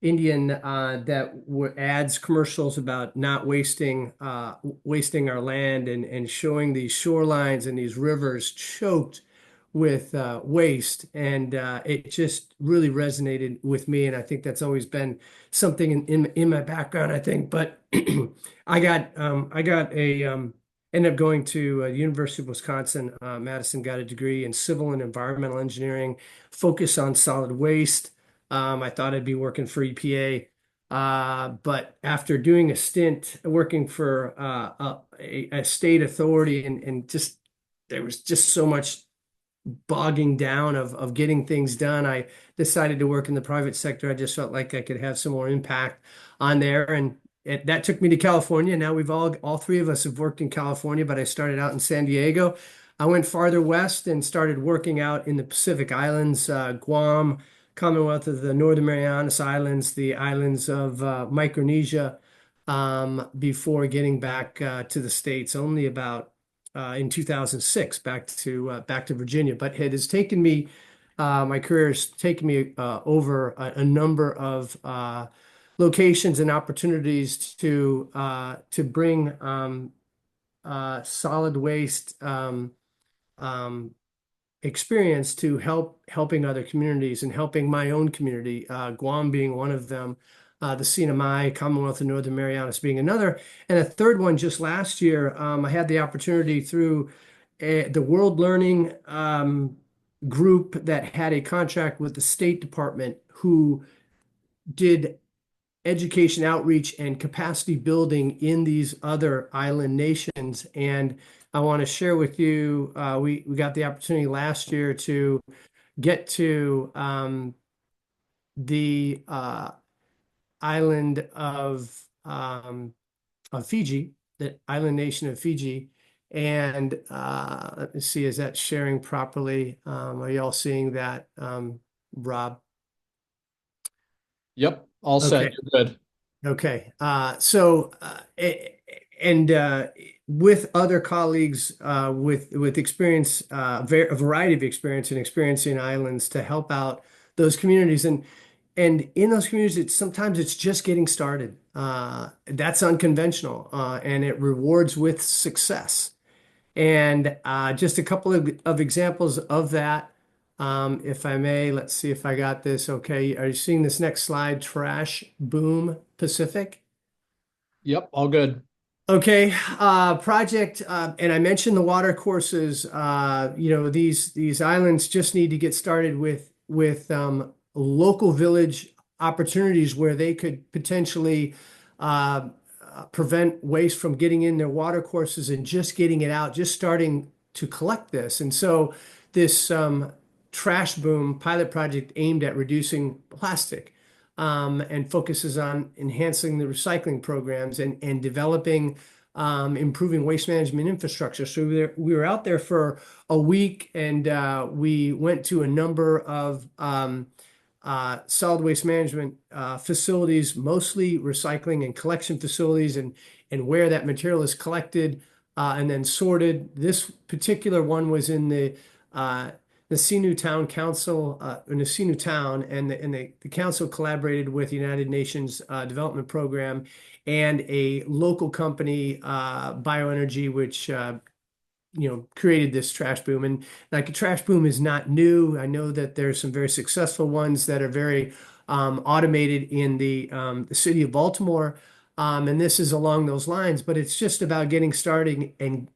Indian ads, commercials about not wasting our land, and showing these shorelines and these rivers choked with waste, and it just really resonated with me, and I think that's always been something in my background, I think. But ended up going to University of Wisconsin, Madison, got a degree in civil and environmental engineering, focus on solid waste. I thought I'd be working for EPA, but after doing a stint working for a state authority, and just there was just so much bogging down of getting things done, I decided to work in the private sector. I just felt like I could have some more impact on there, and that took me to California. Now we've all three of us have worked in California, but I started out in San Diego. I went farther west and started working out in the Pacific Islands, Guam, Commonwealth of the Northern Marianas Islands, the islands of Micronesia, before getting back to the States only about in 2006, back to Virginia. But it has taken me, my career has taken me over a number of locations and opportunities to bring solid waste um, experience to helping other communities and helping my own community, Guam being one of them, the CNMI, Commonwealth of Northern Marianas being another, and a third one just last year. I had the opportunity through the World Learning group that had a contract with the State Department who did education outreach and capacity building in these other island nations. And I want to share with you, we got the opportunity last year to get to the island of Fiji, the island nation of Fiji. And let me see, is that sharing properly? Are y'all seeing that, Rob? Yep, all set. Okay. You're good. Okay. And with other colleagues with experience, a variety of experience and experience in islands to help out those communities. And in those communities, sometimes it's just getting started. That's unconventional, and it rewards with success. And just a couple of examples of that. If I may, let's see if I got this. Okay. Are you seeing this next slide? Trash Boom Pacific. Yep, all good. Okay, project, and I mentioned the water courses. These islands just need to get started with local village opportunities where they could potentially uh, prevent waste from getting in their water courses and just getting it out, just starting to collect this. And so this Trash Boom pilot project aimed at reducing plastic and focuses on enhancing the recycling programs and developing improving waste management infrastructure. So we were out there for a week, and we went to a number of solid waste management facilities, mostly recycling and collection facilities, and where that material is collected and then sorted. This particular one was in the Nasinu Town Council, Nasinu Town, and the council collaborated with the United Nations Development Program and a local company, Bioenergy, which created this trash boom. And like a trash boom is not new. I know that there's some very successful ones that are very automated in the city of Baltimore. And this is along those lines, but it's just about getting started and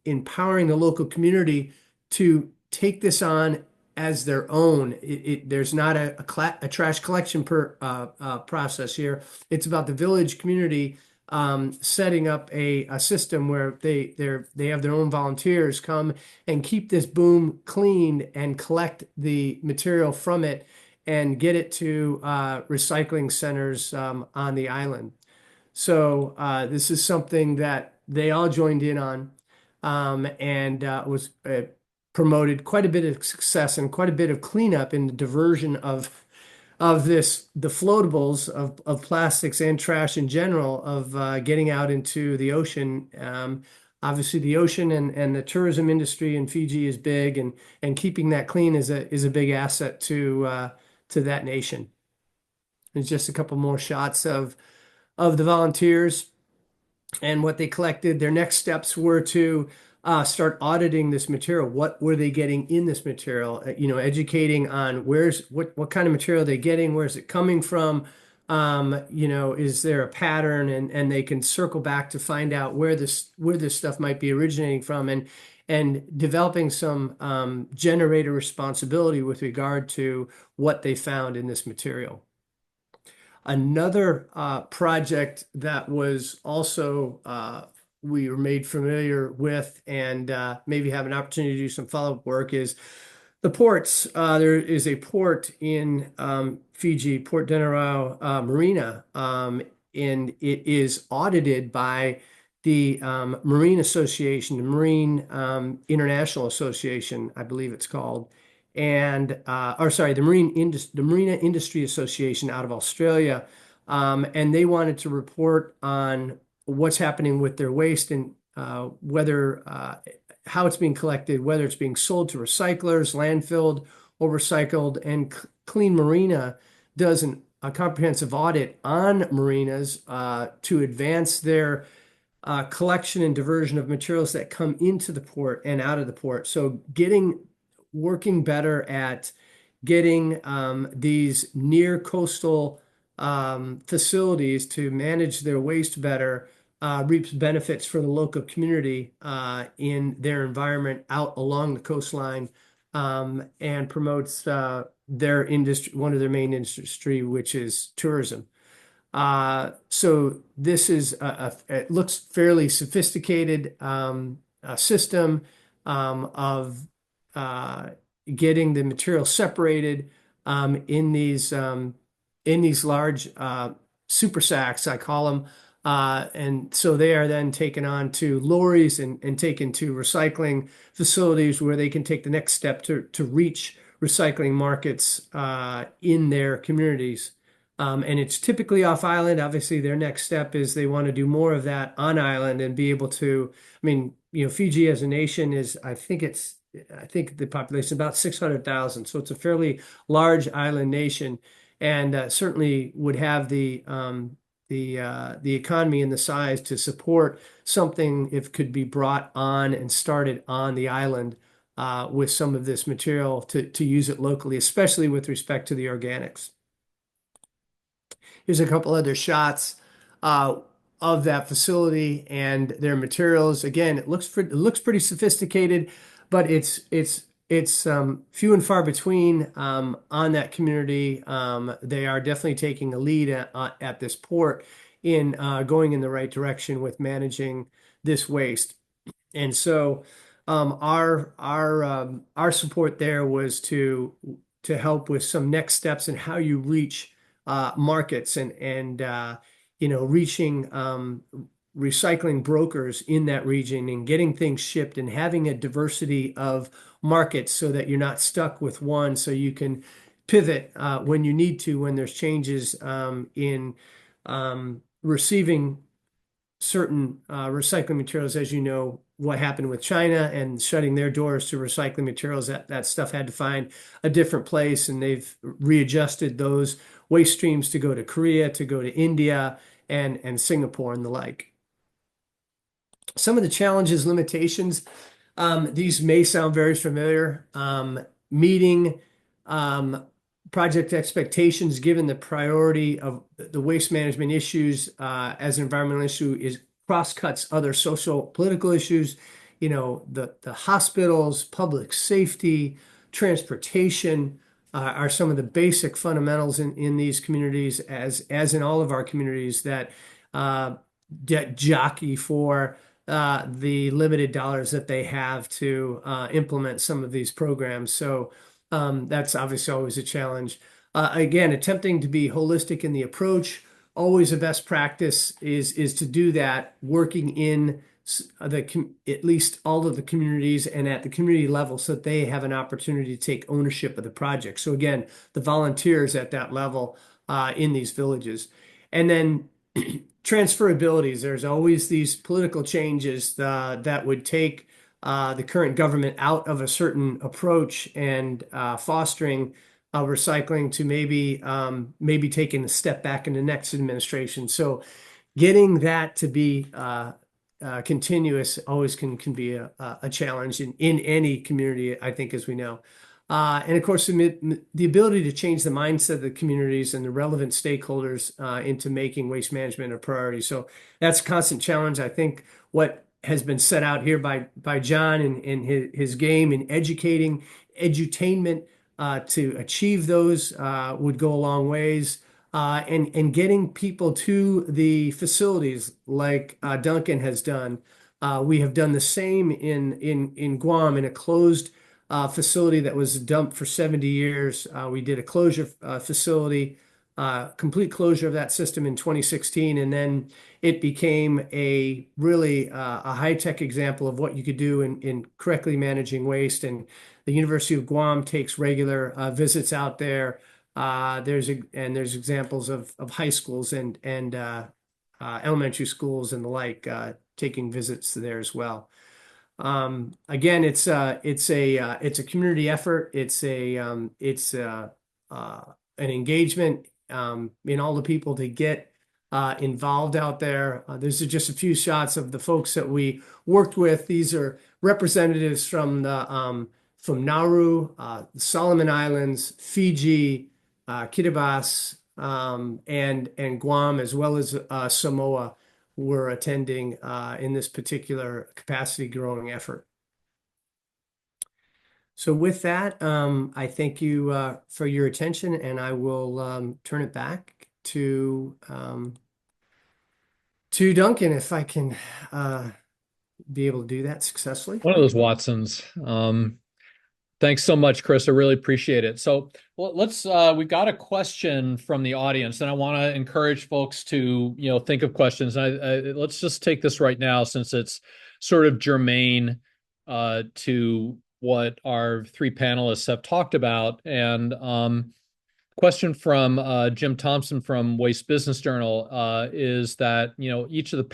empowering the local community to take this on as their own. There's not a trash collection process here. It's about the village community setting up a system where they have their own volunteers come and keep this boom cleaned and collect the material from it and get it to recycling centers on the island. So this is something that they all joined in on and was promoted quite a bit of success and quite a bit of cleanup in the diversion of the floatables of plastics and trash in general of getting out into the ocean. Obviously, the ocean and the tourism industry in Fiji is big, and keeping that clean is a big asset to that nation. There's just a couple more shots of the volunteers and what they collected. Their next steps were to start auditing this material. What were they getting in this material? Educating on what kind of material they're getting, where's it coming from? Is there a pattern? And they can circle back to find out where this stuff might be originating from, and developing some generator responsibility with regard to what they found in this material. Another project that was also we were made familiar with and maybe have an opportunity to do some follow-up work is the ports. There is a port in Fiji, Port Denarau Marina, and it is audited by the Marine Association, the Marine International Association, I believe it's called. and or sorry, the Marina Industry Association out of Australia, and they wanted to report on what's happening with their waste and whether how it's being collected, whether it's being sold to recyclers, landfilled, or recycled. And Clean Marina does a comprehensive audit on marinas to advance their collection and diversion of materials that come into the port and out of the port. So working better at getting these near coastal facilities to manage their waste better reaps benefits for the local community in their environment out along the coastline, and promotes their industry, one of their main industry, which is tourism. So this is it looks fairly sophisticated system of uh, getting the material separated in these large super sacks, I call them. And so they are then taken on to lorries and taken to recycling facilities where they can take the next step to reach recycling markets in their communities. And it's typically off island. Obviously, their next step is they want to do more of that on island and be able to. I mean, Fiji as a nation is, I think the population is about 600,000. So it's a fairly large island nation, and certainly would have the economy and the size to support something if it could be brought on and started on the island with some of this material to use it locally, especially with respect to the organics. Here's a couple other shots of that facility and their materials. Again, it looks pretty sophisticated, but it's few and far between on that community. They are definitely taking a lead at this port in going in the right direction with managing this waste. And so our support there was to help with some next steps in how you reach markets and reaching recycling brokers in that region and getting things shipped and having a diversity of markets so that you're not stuck with one, so you can pivot when you need to, when there's changes in receiving certain recycling materials. As you know, what happened with China and shutting their doors to recycling materials, that stuff had to find a different place, and they've readjusted those waste streams to go to Korea, to go to India and Singapore and the like. Some of the challenges, limitations, these may sound very familiar. Meeting project expectations given the priority of the waste management issues as an environmental issue is cross-cuts other social political issues. The hospitals, public safety, transportation are some of the basic fundamentals in these communities, as in all of our communities that jockey for the limited dollars that they have to implement some of these programs. So that's obviously always a challenge. Again, attempting to be holistic in the approach, always a best practice is to do that, working in at least all of the communities and at the community level so that they have an opportunity to take ownership of the project. So again, the volunteers at that level in these villages. And then transferabilities. There's always these political changes that would take the current government out of a certain approach and fostering recycling to maybe taking a step back in the next administration. So getting that to be continuous always can be a challenge in any community, I think, as we know. And of course, the ability to change the mindset of the communities and the relevant stakeholders into making waste management a priority. So that's a constant challenge. I think what has been set out here by John and his game in educating, edutainment to achieve those would go a long ways. And getting people to the facilities like Duncan has done. We have done the same in Guam in a closed facility that was dumped for 70 years. We did a closure facility, complete closure of that system in 2016, and then it became a really a high-tech example of what you could do in correctly managing waste. And The University of Guam takes regular visits out there. There's examples of high schools and elementary schools and the like taking visits there as well. Again, it's a community effort. An engagement in all the people to get involved out there. There's just a few shots of the folks that we worked with. These are representatives from Nauru, the Solomon Islands, Fiji, Kiribati, and Guam, as well as Samoa, were attending in this particular capacity growing effort. So with that, I thank you for your attention, and I will turn it back to Duncan, if I can be able to do that successfully. One of those Watsons. Thanks so much, Chris. I really appreciate it. So let's we've got a question from the audience, and I want to encourage folks to, think of questions. Let's just take this right now, since it's sort of germane to what our three panelists have talked about. And question from Jim Thompson from Waste Business Journal is that, each of the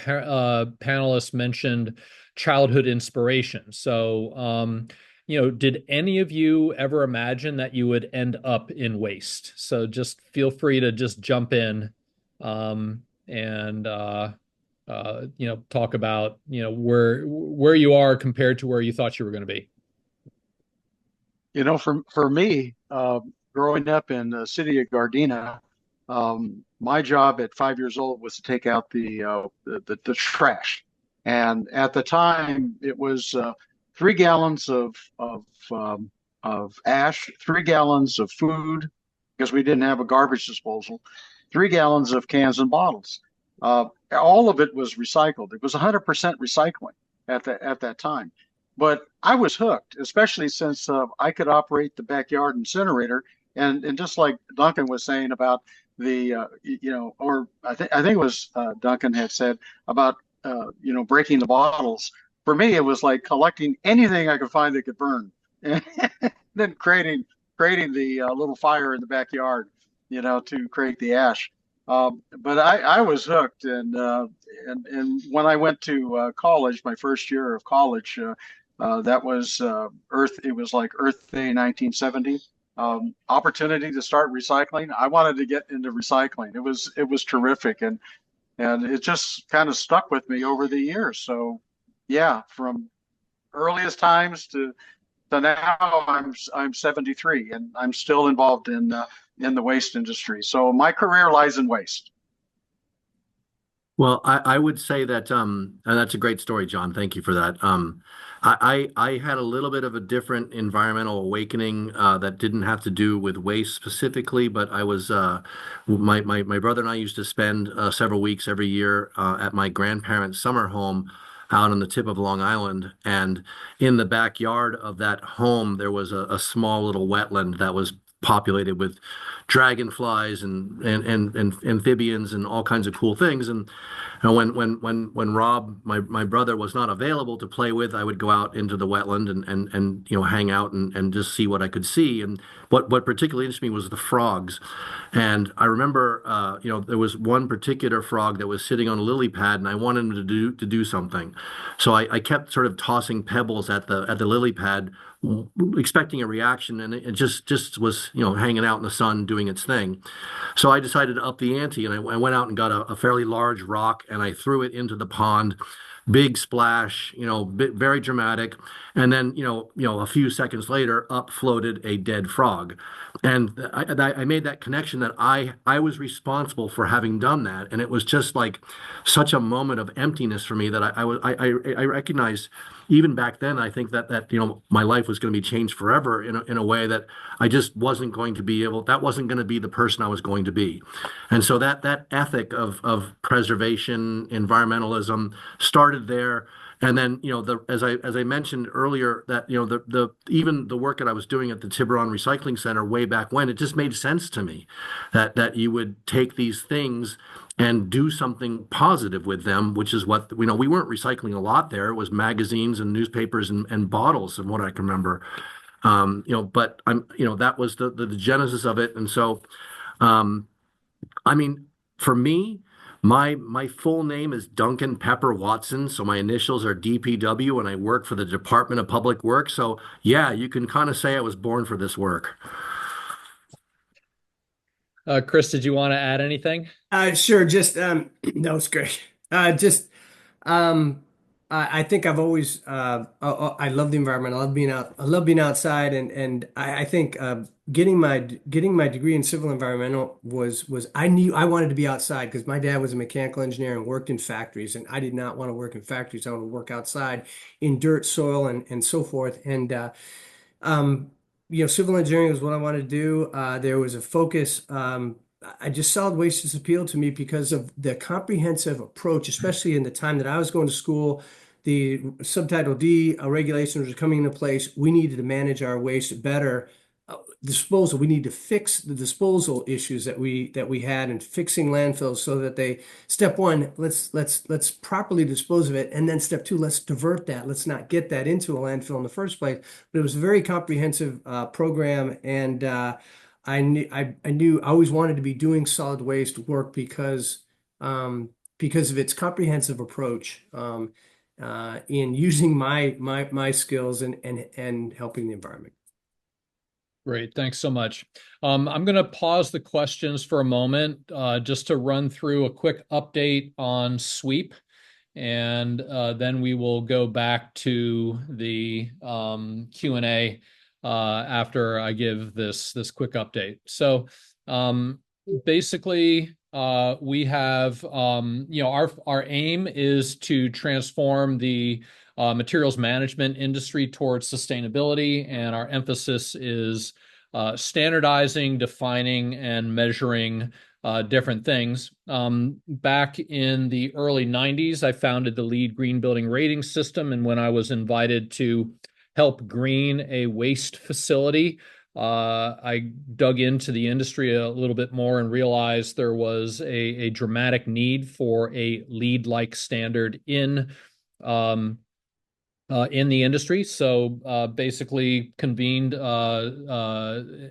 panelists mentioned childhood inspiration. So, did any of you ever imagine that you would end up in waste? So just feel free to just jump in and talk about, where you are compared to where you thought you were going to be. For me, growing up in the city of Gardena, my job at 5 years old was to take out the trash, and at the time it was 3 gallons of ash, 3 gallons of food, because we didn't have a garbage disposal, 3 gallons of cans and bottles. All of it was recycled. It was 100% recycling at that time. But I was hooked, especially since I could operate the backyard incinerator, and just like Duncan was saying about the or I think it was Duncan had said about breaking the bottles. For me, it was like collecting anything I could find that could burn, and then creating the little fire in the backyard, to create the ash. But I was hooked, and when I went to college, my first year of college, that was Earth. It was like Earth Day 1970. Opportunity to start recycling. I wanted to get into recycling. It was terrific, and it just kind of stuck with me over the years. So yeah, from earliest times to now, I'm 73, and I'm still involved in the waste industry. So my career lies in waste. Well, I would say that, and that's a great story, John. Thank you for that. I had a little bit of a different environmental awakening that didn't have to do with waste specifically, but I was my brother and I used to spend several weeks every year at my grandparents' summer home out on the tip of Long Island, and in the backyard of that home there was a small little wetland that was populated with dragonflies and amphibians and all kinds of cool things. And when Rob, my brother, was not available to play with, I would go out into the wetland and hang out and just see what I could see. And what particularly interested me was the frogs. And I remember there was one particular frog that was sitting on a lily pad, and I wanted him to do something. So I kept sort of tossing pebbles at the lily pad, expecting a reaction, and it just was hanging out in the sun doing its thing. So I decided to up the ante, and I went out and got a fairly large rock, and I threw it into the pond. Big splash, very dramatic, and then a few seconds later, up floated a dead frog, and I made that connection that I was responsible for having done that, and it was just like such a moment of emptiness for me that I recognized. Even back then, I think that my life was going to be changed forever in a way that I just wasn't going to be able. That wasn't going to be the person I was going to be, and so that ethic of preservation, environmentalism started there. And then as I mentioned earlier, that even the work that I was doing at the Tiburon Recycling Center way back when, it just made sense to me that you would take these things and do something positive with them, which is what we weren't recycling a lot there. It was magazines and newspapers and bottles, and what I can remember. But that was the genesis of it. And so, um, I mean, for me, my full name is Duncan Pepper Watson, so my initials are DPW, and I work for the Department of Public Works. So yeah, you can kind of say I was born for this work. Chris, did you want to add anything? Sure. Just that was great. Just um, I think I've always I love the environment. I love being out. I love being outside, and I think getting my degree in civil environmental was I knew I wanted to be outside because my dad was a mechanical engineer and worked in factories, and I did not want to work in factories. I want to work outside in dirt, soil, and so forth. And um, civil engineering was what I wanted to do. There was a focus. I just solid waste just appealed to me because of the comprehensive approach, especially in the time that I was going to school. The Subtitle D regulations were coming into place. We needed to manage our waste better. Disposal, we need to fix the disposal issues that we had and fixing landfills so that they, step one, let's properly dispose of it, and then step two, let's divert that. Let's not get that into a landfill in the first place. But it was a very comprehensive program, and I always wanted to be doing solid waste work because of its comprehensive approach in using my skills and helping the environment. Great, thanks so much. I'm going to pause the questions for a moment just to run through a quick update on sweep, and then we will go back to the Q&A after I give this quick update. So basically, we have our aim is to transform the materials management industry towards sustainability, and our emphasis is standardizing, defining, and measuring different things. Back in the early 90s, I founded the LEED Green Building Rating System, and when I was invited to help green a waste facility, I dug into the industry a little bit more and realized there was a dramatic need for a LEED-like standard in the industry. So basically convened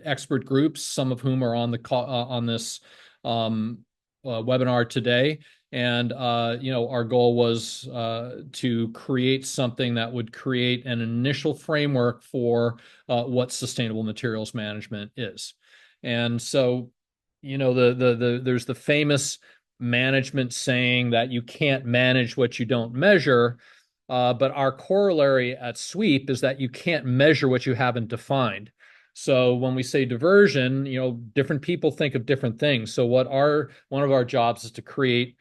expert groups, some of whom are on the on this webinar today. And our goal was to create something that would create an initial framework for what sustainable materials management is. And so, there's the famous management saying that you can't manage what you don't measure. But our corollary at sweep is that you can't measure what you haven't defined. So when we say diversion, different people think of different things. So one of our jobs is to create,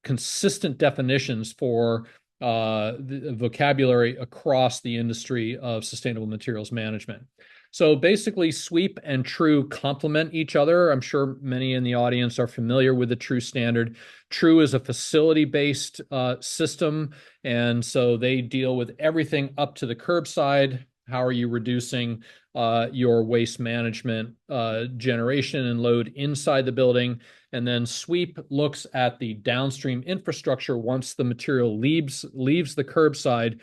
consistent definitions for the vocabulary across the industry of sustainable materials management. So basically, sweep and true complement each other. I'm sure many in the audience are familiar with the true standard. True is a facility-based system, and so they deal with everything up to the curbside. How are you reducing your waste management generation and load inside the building? And then sweep looks at the downstream infrastructure once the material leaves the curbside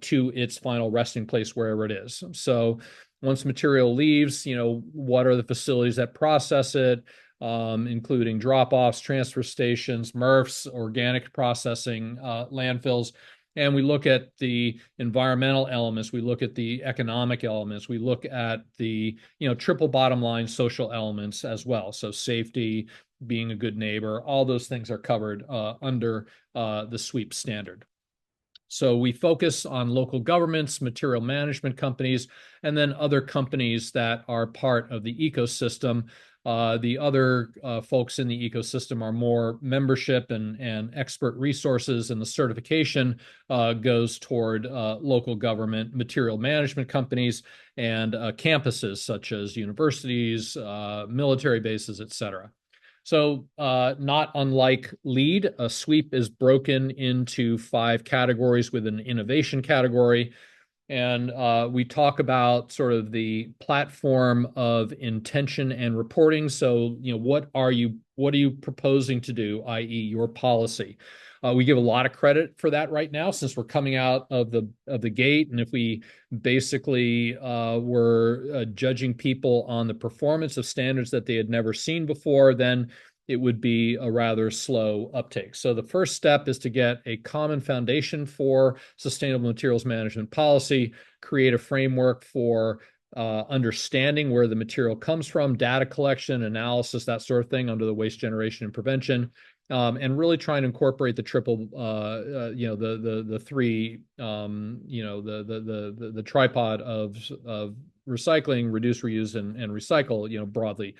to its final resting place, wherever it is. So once material leaves, what are the facilities that process it, including drop-offs, transfer stations, MRFs, organic processing, landfills. And we look at the environmental elements, we look at the economic elements, we look at the triple bottom line social elements as well. So safety, being a good neighbor, all those things are covered under the sweep standard. So we focus on local governments, material management companies, and then other companies that are part of the ecosystem. The other folks in the ecosystem are more membership and expert resources, and the certification goes toward local government material management companies and campuses such as universities, military bases, et cetera. So not unlike LEED, a sweep is broken into 5 categories with an innovation category. And we talk about sort of the platform of intention and reporting. So, what are you proposing to do, i.e. your policy? We give a lot of credit for that right now since we're coming out of the gate. And if we basically were judging people on the performance of standards that they had never seen before, then it would be a rather slow uptake. So the first step is to get a common foundation for sustainable materials management policy, create a framework for understanding where the material comes from, data collection, analysis, that sort of thing under the waste generation and prevention, and really trying to incorporate the triple, the three, the tripod of recycling, reduce, reuse, and recycle, broadly.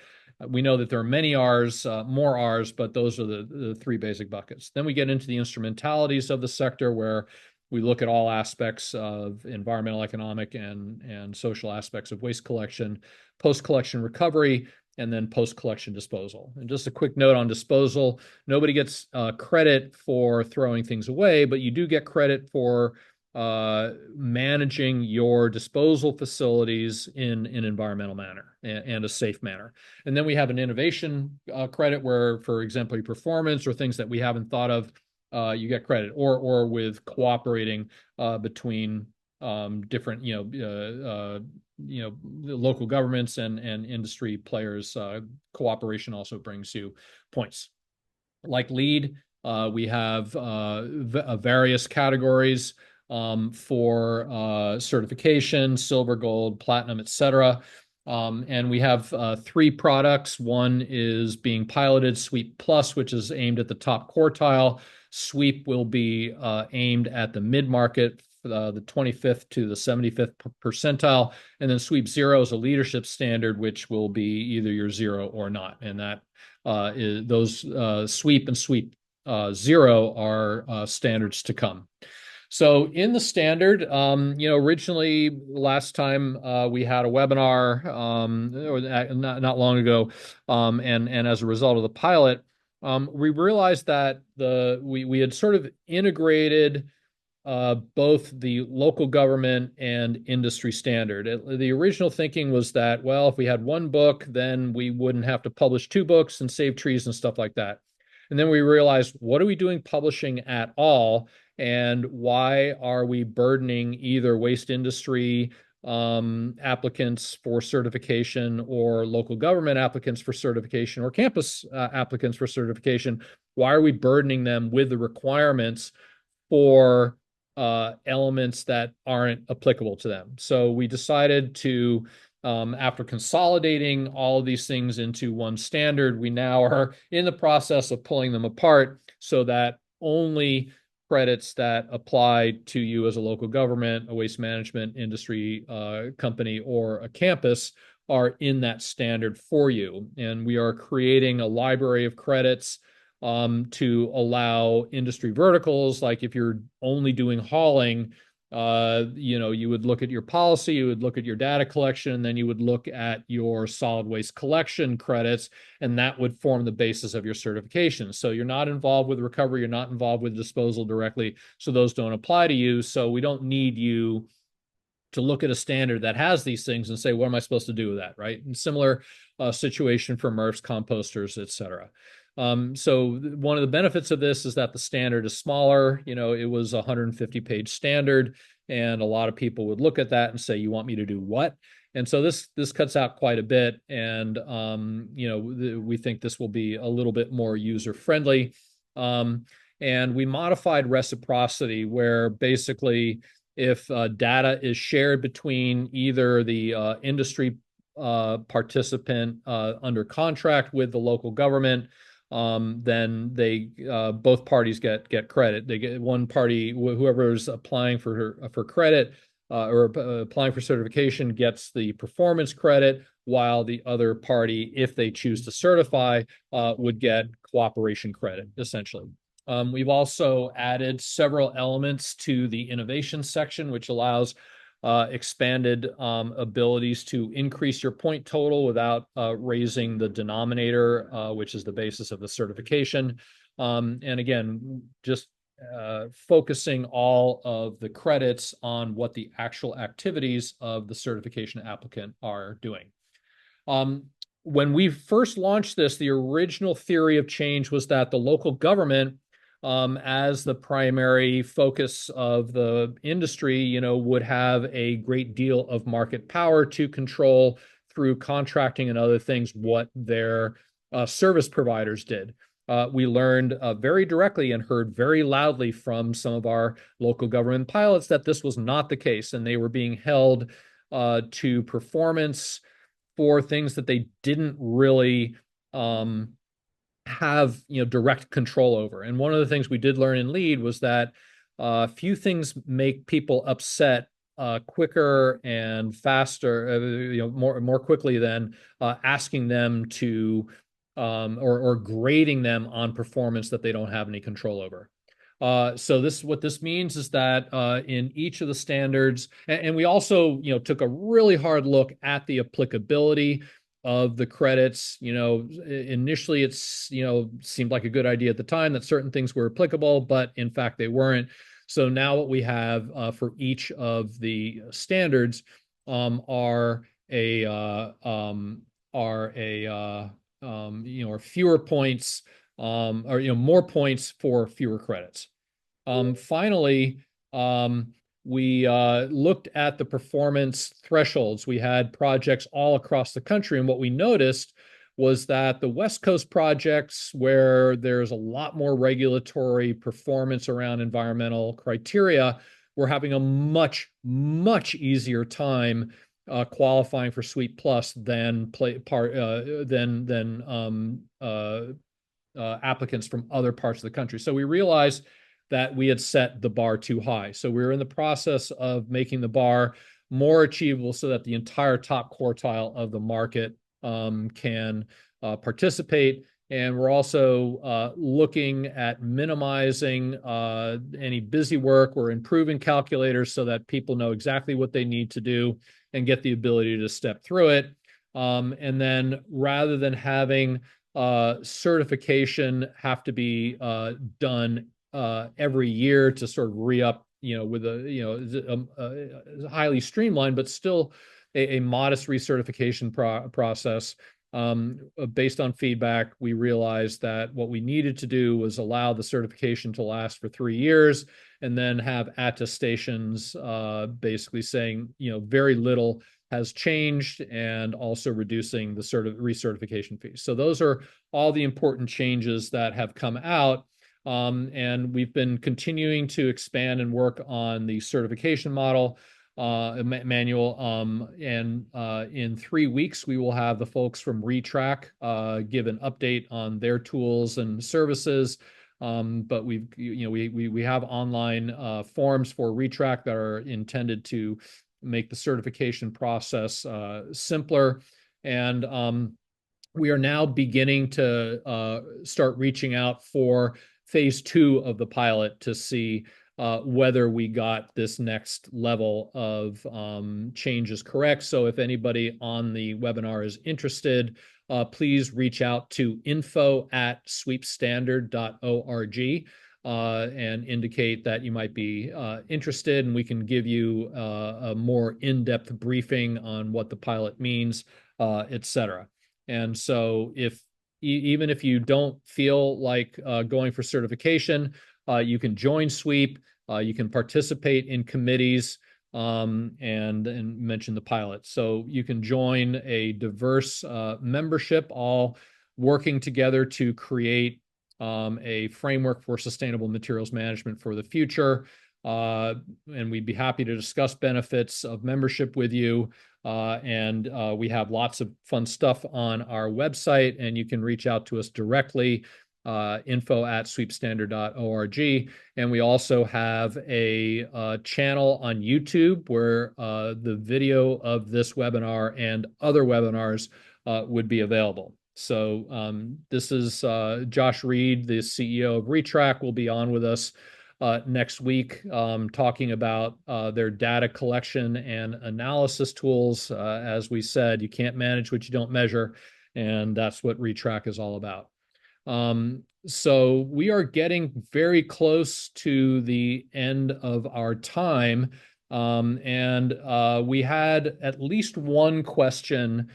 We know that there are many R's, more R's, but those are the three basic buckets. Then we get into the instrumentalities of the sector where we look at all aspects of environmental, economic, and social aspects of waste collection, post-collection recovery, and then post-collection disposal. And just a quick note on disposal, nobody gets credit for throwing things away, but you do get credit for managing your disposal facilities in an environmental manner and a safe manner. And then we have an innovation credit where, for exemplary performance or things that we haven't thought of, you get credit, or with cooperating between different, local governments and industry players. Cooperation also brings you points. Like LEED, we have various categories for certification: silver, gold, platinum, etc. And we have three products. One is being piloted, Sweep Plus, which is aimed at the top quartile. Sweep will be aimed at the mid-market, the 25th to the 75th percentile. And then Sweep Zero is a leadership standard, which will be either your zero or not. And that is those Sweep and Sweep Zero are standards to come. So in the standard, originally last time we had a webinar not long ago, and as a result of the pilot, we realized that we had sort of integrated both the local government and industry standard. The original thinking was that, well, if we had one book, then we wouldn't have to publish two books and save trees and stuff like that. And then we realized, what are we doing publishing at all? And why are we burdening either waste industry applicants for certification or local government applicants for certification or campus applicants for certification? Why are we burdening them with the requirements for elements that aren't applicable to them? So we decided to, after consolidating all of these things into one standard, we now are in the process of pulling them apart so that only credits that apply to you as a local government, a waste management industry company, or a campus are in that standard for you. And we are creating a library of credits to allow industry verticals. Like if you're only doing hauling, you would look at your policy, you would look at your data collection, and then you would look at your solid waste collection credits, and that would form the basis of your certification. So you're not involved with recovery, you're not involved with disposal directly, so those don't apply to you. So we don't need you to look at a standard that has these things and say, what am I supposed to do with that, right? And similar situation for MRFs, composters, et cetera. So one of the benefits of this is that the standard is smaller. It was a 150-page standard, and a lot of people would look at that and say, you want me to do what? And so this cuts out quite a bit. And, we think this will be a little bit more user-friendly. And we modified reciprocity, where basically if data is shared between either the industry participant under contract with the local government, then they both parties get credit. They get one party, whoever is applying for credit or applying for certification, gets the performance credit, while the other party, if they choose to certify, would get cooperation credit, essentially. We've also added several elements to the innovation section, which allows expanded abilities to increase your point total without raising the denominator, which is the basis of the certification. And again, just focusing all of the credits on what the actual activities of the certification applicant are doing. When we first launched this, the original theory of change was that the local government as the primary focus of the industry, would have a great deal of market power to control through contracting and other things what their service providers did. We learned very directly and heard very loudly from some of our local government pilots that this was not the case, and they were being held to performance for things that they didn't really have direct control over. And one of the things we did learn in lead was that few things make people upset quicker and faster, more quickly than asking them to or grading them on performance that they don't have any control over. So what this means is that in each of the standards, and we also took a really hard look at the applicability of the credits. Initially it's seemed like a good idea at the time that certain things were applicable, but in fact they weren't. So now what we have for each of the standards are fewer points, or more points for fewer credits. Finally, we looked at the performance thresholds. We had projects all across the country, and what we noticed was that the West Coast projects, where there's a lot more regulatory performance around environmental criteria, were having a much, much easier time qualifying for Sweep Plus than applicants from other parts of the country. So we realized that we had set the bar too high. So we're in the process of making the bar more achievable so that the entire top quartile of the market can participate. And we're also looking at minimizing any busy work. We're improving calculators so that people know exactly what they need to do and get the ability to step through it. And then rather than having certification have to be done every year to sort of re-up, with a highly streamlined, but still a modest recertification process. Based on feedback, we realized that what we needed to do was allow the certification to last for 3 years and then have attestations basically saying, very little has changed, and also reducing the recertification fees. So those are all the important changes that have come out. And we've been continuing to expand and work on the certification model manual. And in 3 weeks, we will have the folks from Retrack give an update on their tools and services. But we have online forms for Retrack that are intended to make the certification process simpler. And we are now beginning to start reaching out for phase 2 of the pilot to see whether we got this next level of changes correct. So if anybody on the webinar is interested, please reach out to info@sweepstandard.org and indicate that you might be interested, and we can give you a more in-depth briefing on what the pilot means, etc. And so even if you don't feel like going for certification, you can join Sweep, you can participate in committees, and mention the pilot. So you can join a diverse membership, all working together to create a framework for sustainable materials management for the future. And we'd be happy to discuss benefits of membership with you. And we have lots of fun stuff on our website, and you can reach out to us directly, info@sweepstandard.org. And we also have a channel on YouTube where the video of this webinar and other webinars would be available. So this is Josh Reed, the CEO of Retrack, will be on with us next week, talking about their data collection and analysis tools. As we said, you can't manage what you don't measure, and that's what Retrack is all about. So we are getting very close to the end of our time, and we had at least one question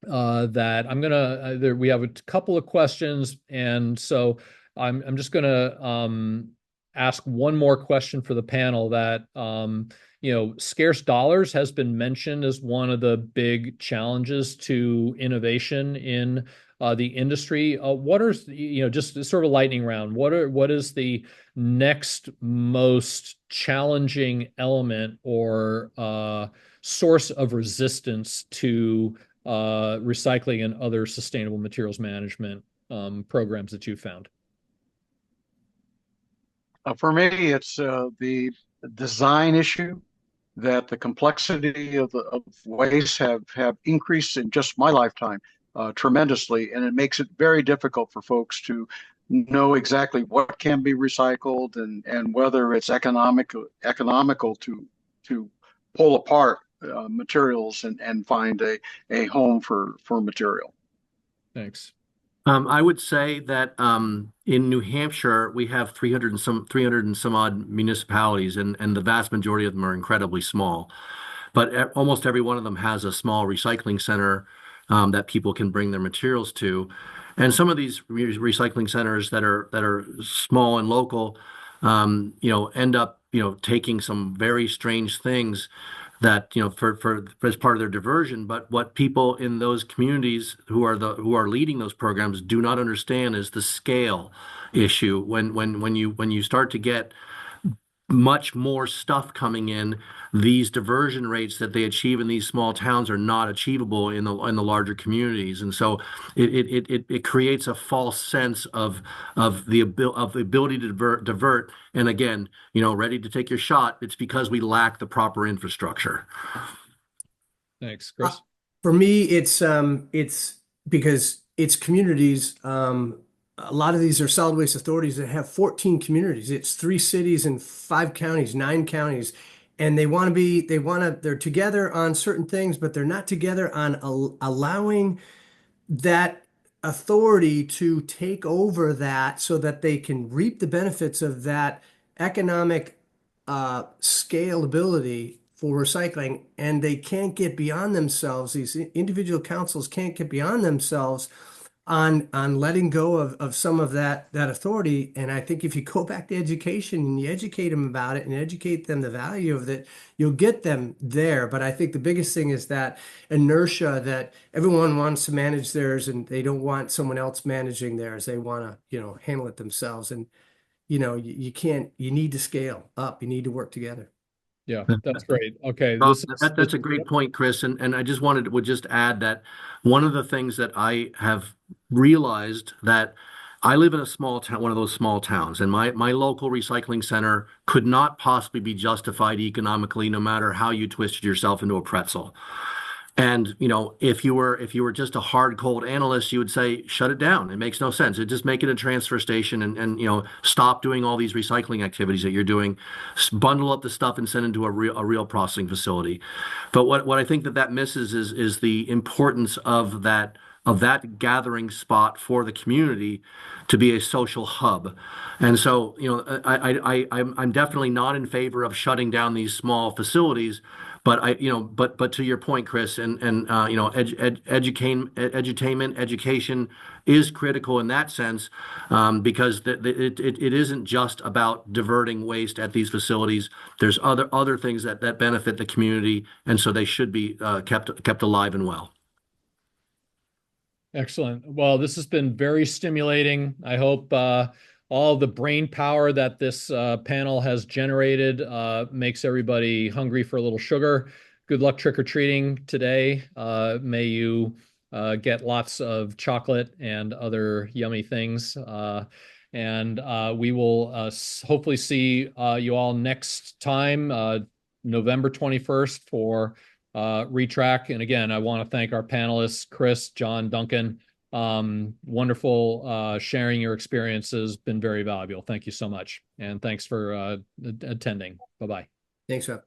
that I'm gonna, we have a couple of questions, and so I'm just going to ask one more question for the panel that scarce dollars has been mentioned as one of the big challenges to innovation in the industry. What are just sort of a lightning round? What is the next most challenging element or source of resistance to recycling and other sustainable materials management programs that you found? For me, it's the design issue that the complexity of waste have increased in just my lifetime tremendously, and it makes it very difficult for folks to know exactly what can be recycled and whether it's economical to pull apart materials and find a home for material. Thanks. I would say that in New Hampshire we have 300 and some odd municipalities, and the vast majority of them are incredibly small. But almost every one of them has a small recycling center that people can bring their materials to. And some of these recycling centers that are small and local, end up taking some very strange things that for as part of their diversion. But what people in those communities who are leading those programs do not understand is the scale issue. When you start to get much more stuff coming in, these diversion rates that they achieve in these small towns are not achievable in the larger communities, and so it creates a false sense of the ability to divert. And again, ready to take your shot. It's because we lack the proper infrastructure. Thanks, Uh, Chris. For me, it's because it's communities. A lot of these are solid waste authorities that have 14 communities. It's 3 cities and 5 counties, 9 counties, and they're together on certain things, but they're not together on allowing that authority to take over that so that they can reap the benefits of that economic scalability for recycling. And they can't get beyond themselves. These individual councils can't get beyond themselves on letting go of some of that authority. And I think if you go back to education and you educate them about it and educate them the value of it, you'll get them there. But I think the biggest thing is that inertia that everyone wants to manage theirs and they don't want someone else managing theirs. They want to, handle it themselves. And, you can't, you need to scale up. You need to work together. Yeah, that's great. Okay, Well, this is that's a great point, Chris. And I just would just add that one of the things that I have realized that I live in a small town, one of those small towns, and my local recycling center could not possibly be justified economically, no matter how you twisted yourself into a pretzel. And if you were just a hard cold analyst, you would say shut it down. It makes no sense. It just make it a transfer station and stop doing all these recycling activities that you're doing. Bundle up the stuff and send it to a real processing facility. But what I think that misses is the importance of that gathering spot for the community to be a social hub. And so, I'm definitely not in favor of shutting down these small facilities, but to your point, Chris, and edutainment, education is critical in that sense, because it isn't just about diverting waste at these facilities. There's other things that benefit the community, and so they should be kept alive and well. excellent. Well, this has been very stimulating. I hope all the brain power that this panel has generated makes everybody hungry for a little sugar. Good luck trick-or-treating today. May you get lots of chocolate and other yummy things. And we will hopefully see you all next time, November 21st, for retrack. And again, I want to thank our panelists, Chris, John, Duncan. Wonderful sharing your experiences. Been very valuable. Thank you so much. And thanks for attending. Bye-bye. Thanks, Rob.